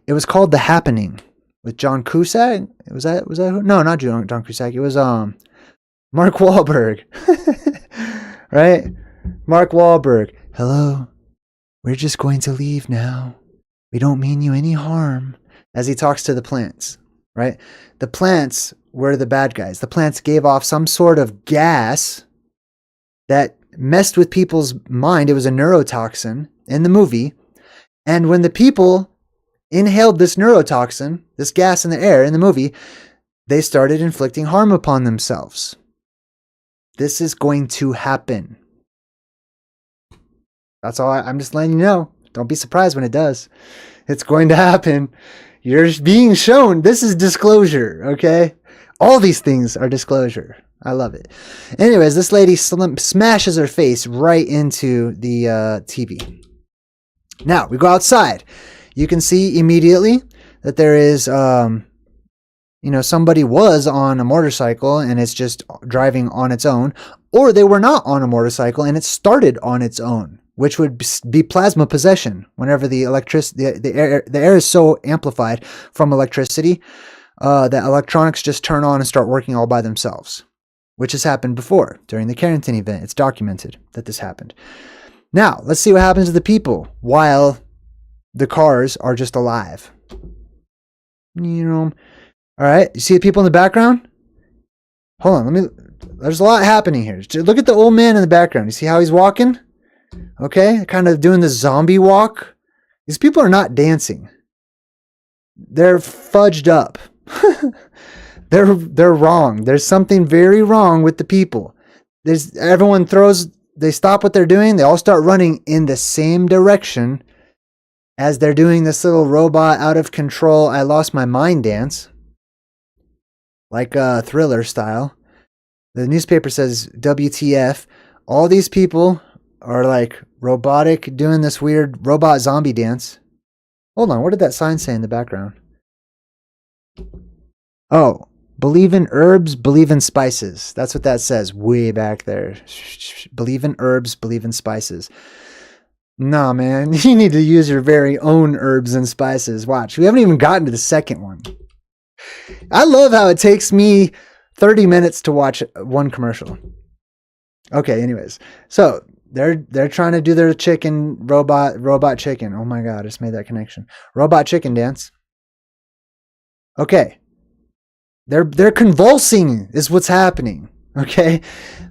It was called The Happening with John Cusack. Was that who? No, not John Cusack. It was Mark Wahlberg. Right? Mark Wahlberg. Hello. We're just going to leave now. We don't mean you any harm. As he talks to the plants, right? The plants were the bad guys. The plants gave off some sort of gas that messed with people's mind. It was a neurotoxin in the movie. And when the people inhaled this neurotoxin, this gas in the air in the movie, they started inflicting harm upon themselves. This is going to happen. That's all. I'm just letting you know. Don't be surprised when it does. It's going to happen. You're being shown. This is disclosure, okay? All these things are disclosure. I love it. Anyways, this lady smashes her face right into the TV. Now, we go outside. You can see immediately that there is, somebody was on a motorcycle and it's just driving on its own. Or they were not on a motorcycle and it started on its own, which would be plasma possession. Whenever the air is so amplified from electricity that electronics just turn on and start working all by themselves, which has happened before during the Carrington event. It's documented that this happened. Now, let's see what happens to the people while the cars are just alive. All right, you see the people in the background? Hold on, there's a lot happening here. Look at the old man in the background. You see how he's walking? Okay, kind of doing the zombie walk. These people are not dancing. They're fudged up. They're wrong. There's something very wrong with the people. They stop what they're doing. They all start running in the same direction as they're doing this little robot out of control, I lost my mind dance. Like a Thriller style. The newspaper says, WTF. All these people are like robotic, doing this weird robot zombie dance. Hold on, what did that sign say in the background? Oh, believe in herbs, believe in spices. That's what that says way back there. Believe in herbs, believe in spices. Nah, man, you need to use your very own herbs and spices. Watch, we haven't even gotten to the second one. I love how it takes me 30 minutes to watch one commercial. Okay, anyways. So, they're trying to do their chicken, robot chicken. Oh my God, I just made that connection. Robot chicken dance. Okay. They're convulsing is what's happening. Okay.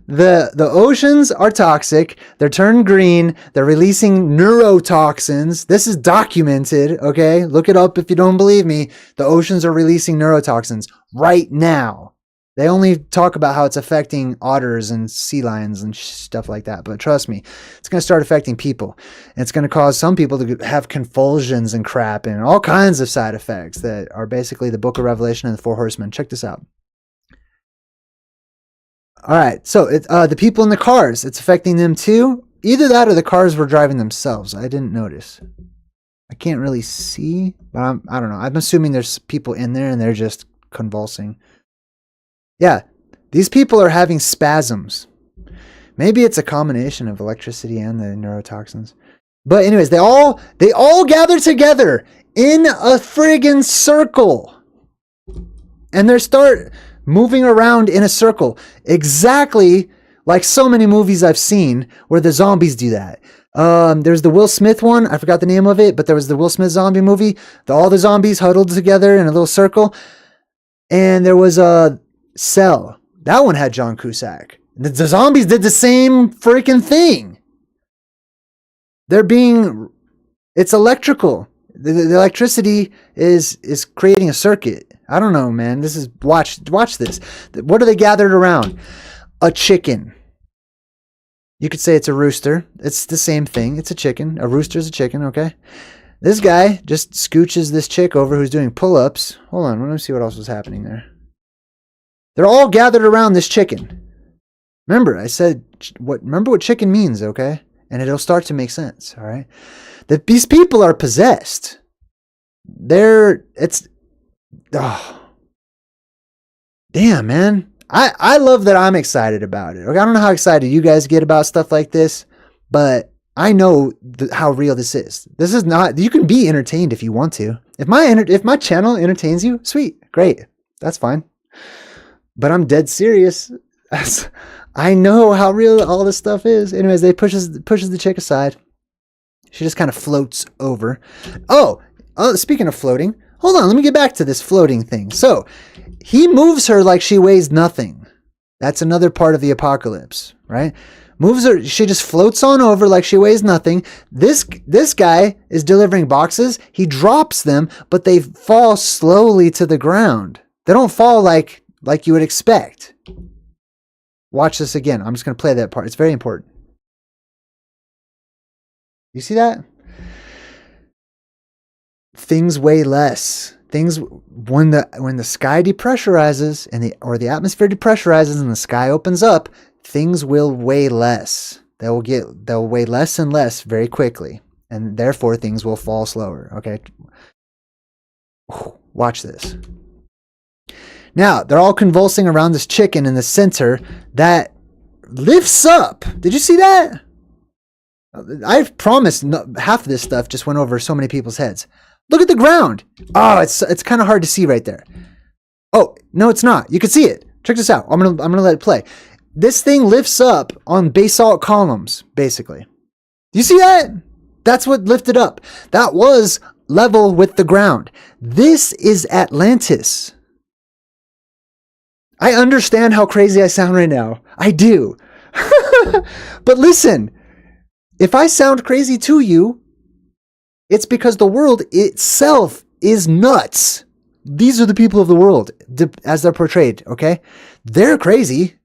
The oceans are toxic. They're turned green. They're releasing neurotoxins. This is documented. Okay. Look it up if you don't believe me. The oceans are releasing neurotoxins right now. They only talk about how it's affecting otters and sea lions and stuff like that. But trust me, it's going to start affecting people. And it's going to cause some people to have convulsions and crap and all kinds of side effects that are basically the Book of Revelation and the Four Horsemen. Check this out. All right. So the people in the cars, it's affecting them too. Either that or the cars were driving themselves. I didn't notice. I can't really see, but I don't know. I'm assuming there's people in there and they're just convulsing. Yeah, these people are having spasms. Maybe it's a combination of electricity and the neurotoxins. But anyways, they all gather together in a friggin' circle. And they start moving around in a circle. Exactly like so many movies I've seen where the zombies do that. There's the Will Smith one. I forgot the name of it, but there was the Will Smith zombie movie. All the zombies huddled together in a little circle. And there was a Cell. That one had John Cusack. The zombies did the same freaking thing. It's electrical. The electricity is creating a circuit. I don't know, man. Watch this. What are they gathered around? A chicken. You could say it's a rooster. It's the same thing. It's a chicken. A rooster is a chicken, okay? This guy just scooches this chick over who's doing pull-ups. Hold on, let me see what else was happening there. They're all gathered around this chicken. Remember, I said, remember what chicken means, okay? And it'll start to make sense, all right? That these people are possessed. Damn, man. I love that I'm excited about it. Okay, I don't know how excited you guys get about stuff like this, but I know how real this is. This is not, you can be entertained if you want to. If my channel entertains you, sweet, great. That's fine. But I'm dead serious. I know how real all this stuff is. Anyways, they pushes the chick aside. She just kind of floats over. Oh, speaking of floating, hold on, let me get back to this floating thing. So, he moves her like she weighs nothing. That's another part of the apocalypse, right? Moves her, she just floats on over like she weighs nothing. This guy is delivering boxes. He drops them, but they fall slowly to the ground. They don't fall like you would expect. Watch this again. I'm just going to play that part. It's very important. You see that? Things weigh less. Things when the sky depressurizes or the atmosphere depressurizes and the sky opens up, things will weigh less. They'll weigh less and less very quickly, and therefore things will fall slower. Okay, watch this. Now they're all convulsing around this chicken in the center that lifts up. Did you see that? I promise half of this stuff just went over so many people's heads. Look at the ground. Oh, it's kind of hard to see right there. Oh, no, it's not. You can see it. Check this out. I'm gonna let it play. This thing lifts up on basalt columns, basically. Do you see that? That's what lifted up. That was level with the ground. This is Atlantis. I understand how crazy I sound right now. I do. But listen, if I sound crazy to you, it's because the world itself is nuts. These are the people of the world as they're portrayed, okay? They're crazy.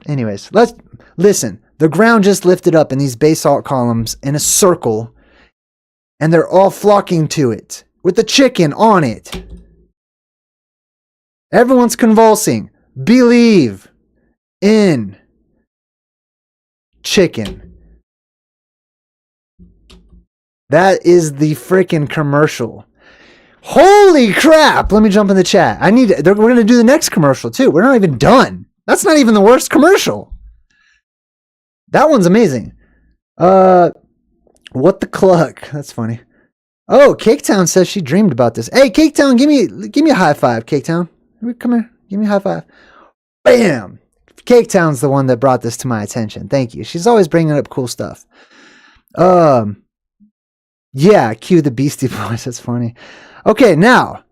Anyways, let's listen. The ground just lifted up in these basalt columns in a circle, and they're all flocking to it with the chicken on it. Everyone's convulsing. Believe in chicken. That is the freaking commercial. Holy crap! Let me jump in the chat. We're going to do the next commercial too. We're not even done. That's not even the worst commercial. That one's amazing. What the cluck? That's funny. Oh, Caketown says she dreamed about this. Hey, Caketown, give me a high five, Caketown. Come here. Give me a high five. Bam! Caketown's the one that brought this to my attention. Thank you. She's always bringing up cool stuff. Yeah, cue the Beastie Boys. That's funny. Okay, now,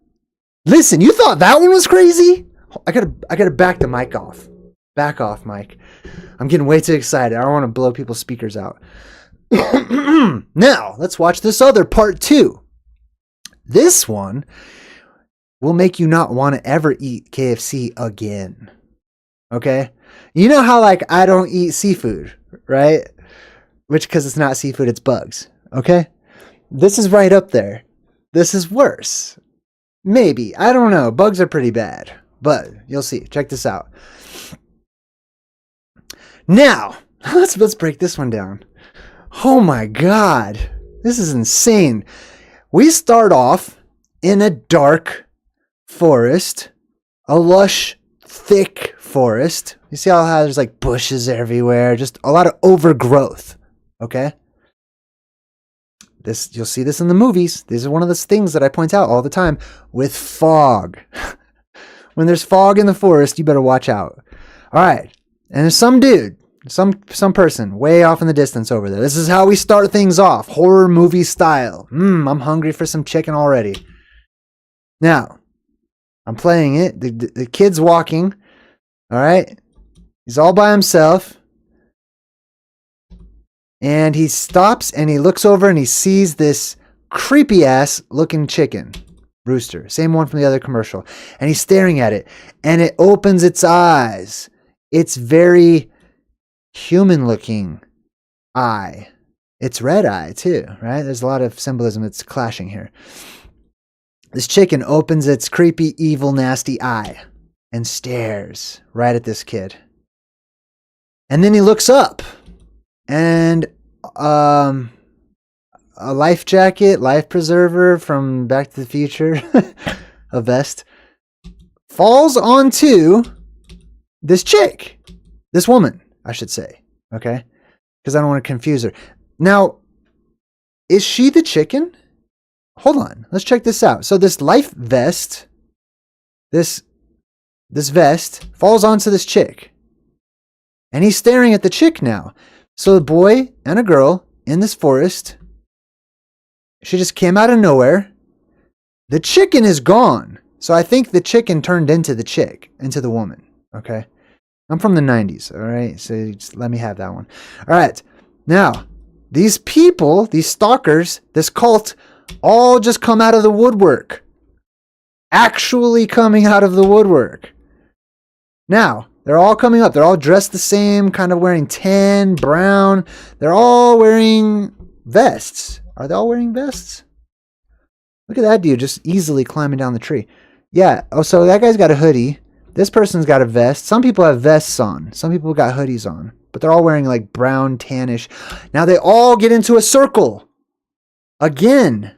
listen. You thought that one was crazy? I gotta back the mic off. Back off, Mike. I'm getting way too excited. I don't want to blow people's speakers out. Now, let's watch this other part 2. This one will make you not want to ever eat KFC again. Okay? You know how, like, I don't eat seafood, right? Which, because it's not seafood, it's bugs. Okay? This is right up there. This is worse. Maybe. I don't know. Bugs are pretty bad. But you'll see. Check this out. Now, let's break this one down. Oh my God. This is insane. We start off in a dark forest. A lush, thick forest. You see how there's like bushes everywhere. Just a lot of overgrowth. Okay? You'll see this in the movies. These are one of the things that I point out all the time. With fog. When there's fog in the forest, you better watch out. All right. And there's some dude, some person way off in the distance over there. This is how we start things off. Horror movie style. I'm hungry for some chicken already. Now, I'm playing it. The kid's walking. All right. He's all by himself. And he stops and he looks over and he sees this creepy ass looking chicken. Rooster. Same one from the other commercial. And he's staring at it. And it opens its eyes. It's very human looking eye. It's red eye too, right? There's a lot of symbolism that's clashing here. This chicken opens its creepy, evil, nasty eye and stares right at this kid. And then he looks up and a life jacket, life preserver from Back to the Future, a vest, falls onto this chick. This woman, I should say. Okay? Because I don't want to confuse her. Now, is she the chicken? Hold on. Let's check this out. So this life vest, this vest falls onto this chick. And he's staring at the chick now. So a boy and a girl in this forest. She just came out of nowhere. The chicken is gone. So I think the chicken turned into the chick, into the woman. Okay? I'm from the 90s, all right? So just let me have that one. All right. Now, these people, these stalkers, this cult, all just come out of the woodwork. Actually coming out of the woodwork. Now, they're all coming up. They're all dressed the same, kind of wearing tan, brown. They're all wearing vests. Are they all wearing vests? Look at that dude just easily climbing down the tree. Yeah. Oh, so that guy's got a hoodie. This person's got a vest. Some people have vests on. Some people got hoodies on. But they're all wearing like brown, tannish. Now they all get into a circle. Again,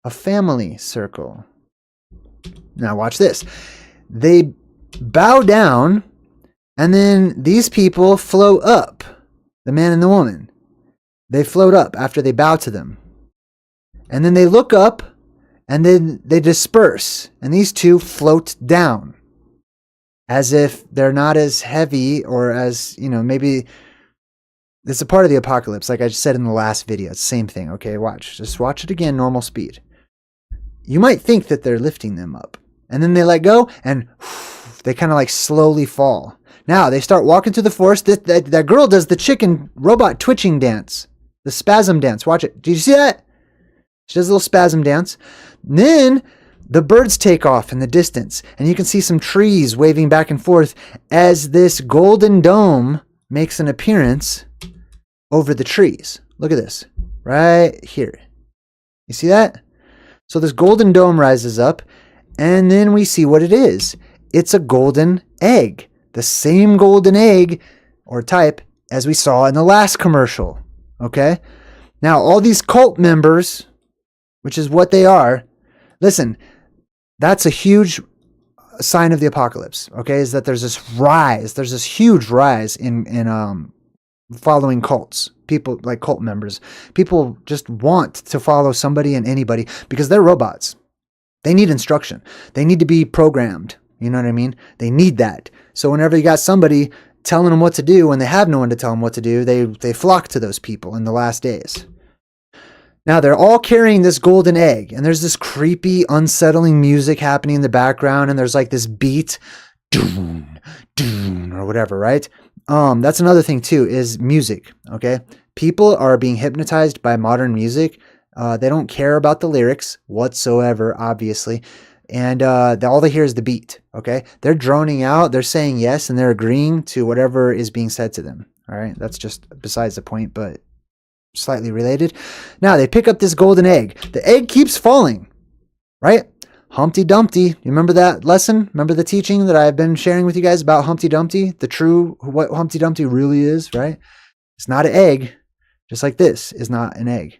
a family circle. Now watch this. They bow down, and then these people float up. The man and the woman. They float up after they bow to them. And then they look up, and then they disperse. And these two float down. As if they're not as heavy, or as, maybe it's a part of the apocalypse. Like I just said in the last video. It's the same thing. Okay, watch. Just watch it again, normal speed. You might think that they're lifting them up. And then they let go, and they kind of like slowly fall. Now, they start walking through the forest. That girl does the chicken robot twitching dance. The spasm dance. Watch it. Do you see that? She does a little spasm dance. Then the birds take off in the distance. And you can see some trees waving back and forth as this golden dome makes an appearance over the trees. Look at this. Right here. You see that? So this golden dome rises up. And then we see what it is. It's a golden egg. The same golden egg or type as we saw in the last commercial. Okay? Now, all these cult members, which is what they are, listen, that's a huge sign of the apocalypse. Okay? Is that there's this rise. There's this huge rise in following cults. People like cult members. People just want to follow somebody and anybody because they're robots. They need instruction. They need to be programmed. You know what I mean? They need that. So whenever you got somebody telling them what to do when they have no one to tell them what to do, they flock to those people in the last days. Now they're all carrying this golden egg, and there's this creepy, unsettling music happening in the background, and there's like this beat, doon, doon, or whatever, right? That's another thing too, is music. Okay, people are being hypnotized by modern music. They don't care about the lyrics whatsoever, obviously. And all they hear is the beat, okay? They're droning out, they're saying yes, and they're agreeing to whatever is being said to them, all right? That's just besides the point, but slightly related. Now, they pick up this golden egg. The egg keeps falling, right? Humpty Dumpty. You remember that lesson? Remember the teaching that I've been sharing with you guys about Humpty Dumpty? What Humpty Dumpty really is, right? It's not an egg, just like this is not an egg.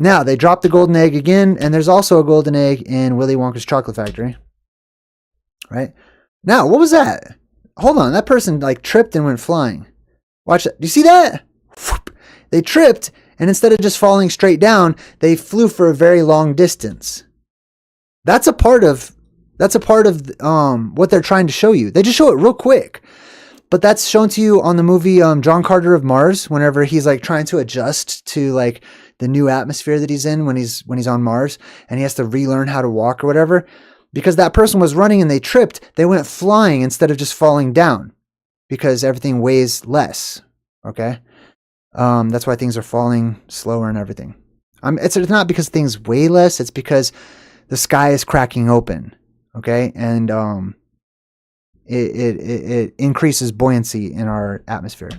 Now, they drop the golden egg again, and there's also a golden egg in Willy Wonka's Chocolate Factory. Right? Now, what was that? Hold on, that person like tripped and went flying. Watch that. Do you see that? They tripped, and instead of just falling straight down, they flew for a very long distance. That's a part of what they're trying to show you. They just show it real quick. But that's shown to you on the movie John Carter of Mars, whenever he's like trying to adjust to like the new atmosphere that he's in when he's on Mars, and he has to relearn how to walk or whatever. Because that person was running and they tripped, they went flying instead of just falling down. because everything weighs less. Okay. That's why things are falling slower and everything. It's not because things weigh less. It's because the sky is cracking open. Okay. And it increases buoyancy in our atmosphere.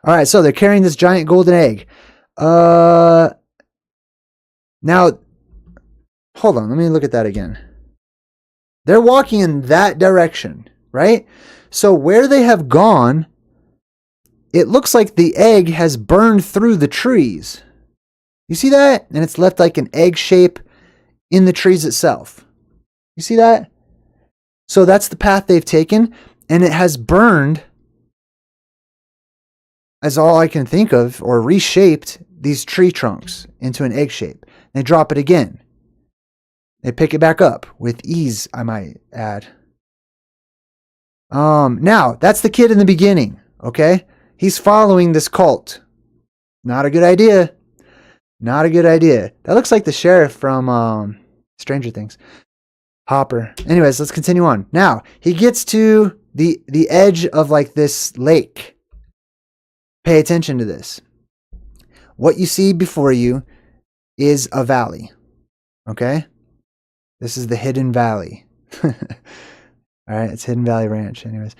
All right. So they're carrying this giant golden egg. Now, hold on. Let me look at that again. They're walking in that direction, right? So where they have gone, it looks like the egg has burned through the trees. You see that? And it's left like an egg shape in the trees itself. You see that? So that's the path they've taken, and it has burned, as all I can think of, or reshaped these tree trunks into an egg shape. They drop it again. They pick it back up with ease, I might add. Now, that's the kid in the beginning, okay? He's following this cult. Not a good idea. Not a good idea. That looks like the sheriff from Stranger Things. Hopper. Anyways, let's continue on. Now, he gets to the edge of like this lake. Pay attention to this. What you see before you is a valley. Okay? This is the Hidden Valley. All right, it's Hidden Valley Ranch. Anyways,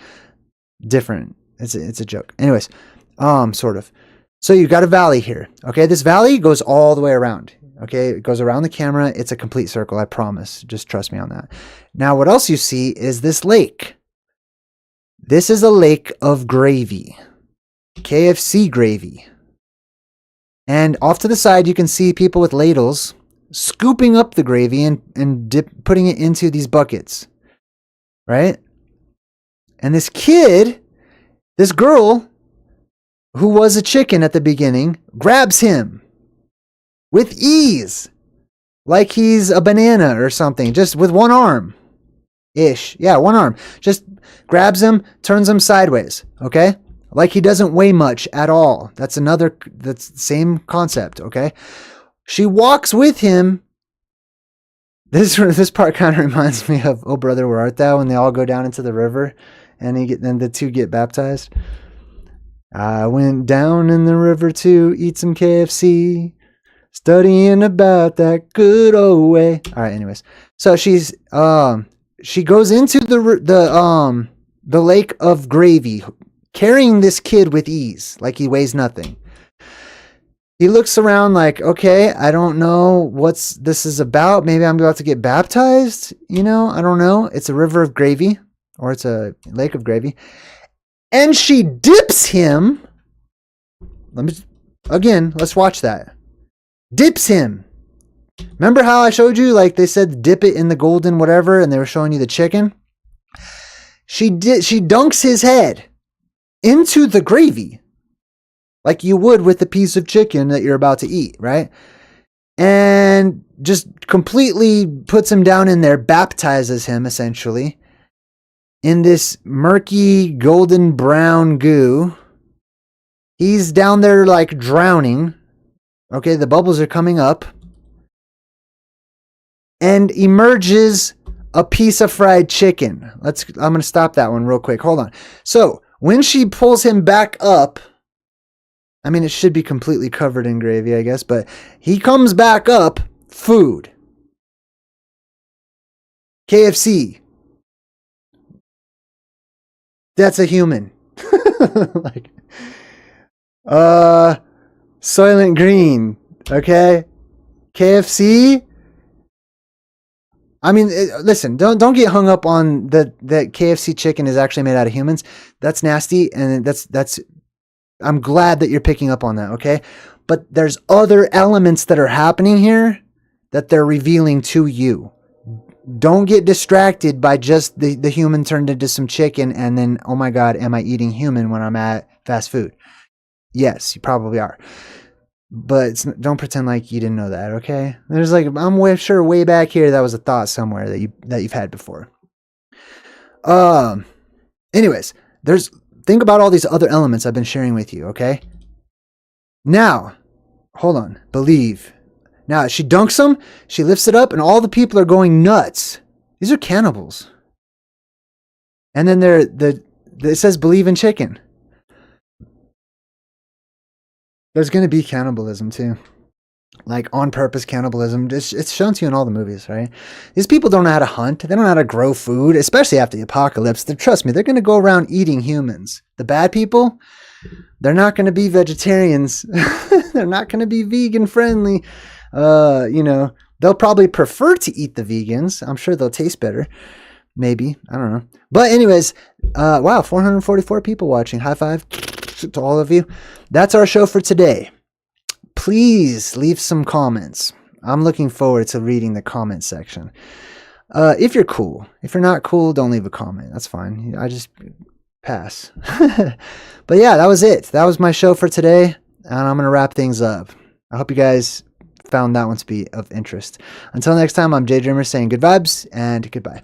different. It's a joke. Anyways, sort of. So you've got a valley here. Okay, this valley goes all the way around. Okay, it goes around the camera. It's a complete circle, I promise. Just trust me on that. Now, what else you see is this lake. This is a lake of gravy. KFC gravy. And off to the side, you can see people with ladles scooping up the gravy and putting it into these buckets. Right? And this kid, this girl, who was a chicken at the beginning, grabs him with ease, like he's a banana or something, just with one arm. Ish. Yeah, one arm. Just grabs him, turns him sideways. Okay? Like he doesn't weigh much at all. That's the same concept. Okay? She walks with him. This part kind of reminds me of Oh Brother, Where Art Thou? When they all go down into the river and then the two get baptized. I went down in the river to eat some KFC, studying about that good old way. All right, anyways. So she goes into the lake of gravy, carrying this kid with ease, like he weighs nothing. He looks around like, okay, I don't know what this is about. Maybe I'm about to get baptized. I don't know. It's a river of gravy, or it's a lake of gravy. And she dips him. Let's watch that. Dips him. Remember how I showed you, like they said, dip it in the golden whatever, and they were showing you the chicken? She dunks his head into the gravy, like you would with the piece of chicken that you're about to eat, right? And just completely puts him down in there, baptizes him essentially in this murky golden brown goo. He's down there like drowning. Okay, the bubbles are coming up. And emerges a piece of fried chicken. I'm going to stop that one real quick. Hold on. So when she pulls him back up, I mean, it should be completely covered in gravy, I guess, but he comes back up, food. KFC. That's a human. Like, Soylent Green. Okay. KFC. I mean, listen, don't get hung up on that KFC chicken is actually made out of humans. That's nasty, and that's I'm glad that you're picking up on that, okay? But there's other elements that are happening here that they're revealing to you. Don't get distracted by just the human turned into some chicken and then, oh my God, am I eating human when I'm at fast food? Yes, you probably are. But don't pretend like you didn't know that, okay? There's like, I'm sure way back here that was a thought somewhere that you've had before. Anyways, think about all these other elements I've been sharing with you, okay? Now, hold on, believe. Now, she dunks them, she lifts it up, and all the people are going nuts. These are cannibals. And then It says believe in chicken. There's going to be cannibalism too. Like on purpose cannibalism. It's shown to you in all the movies, right? These people don't know how to hunt. They don't know how to grow food, especially after the apocalypse. Trust me, they're going to go around eating humans. The bad people, they're not going to be vegetarians. They're not going to be vegan friendly. They'll probably prefer to eat the vegans. I'm sure they'll taste better. Maybe. I don't know. But anyways, wow, 444 people watching. High five to all of you. That's our show for today. Please leave some comments. I'm looking forward to reading the comment section. If you're cool. If you're not cool, don't leave a comment. That's fine. I just pass. But yeah, that was it. That was my show for today. And I'm going to wrap things up. I hope you guys found that one to be of interest. Until next time, I'm JayDreamerZ saying good vibes and goodbye.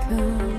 Cool.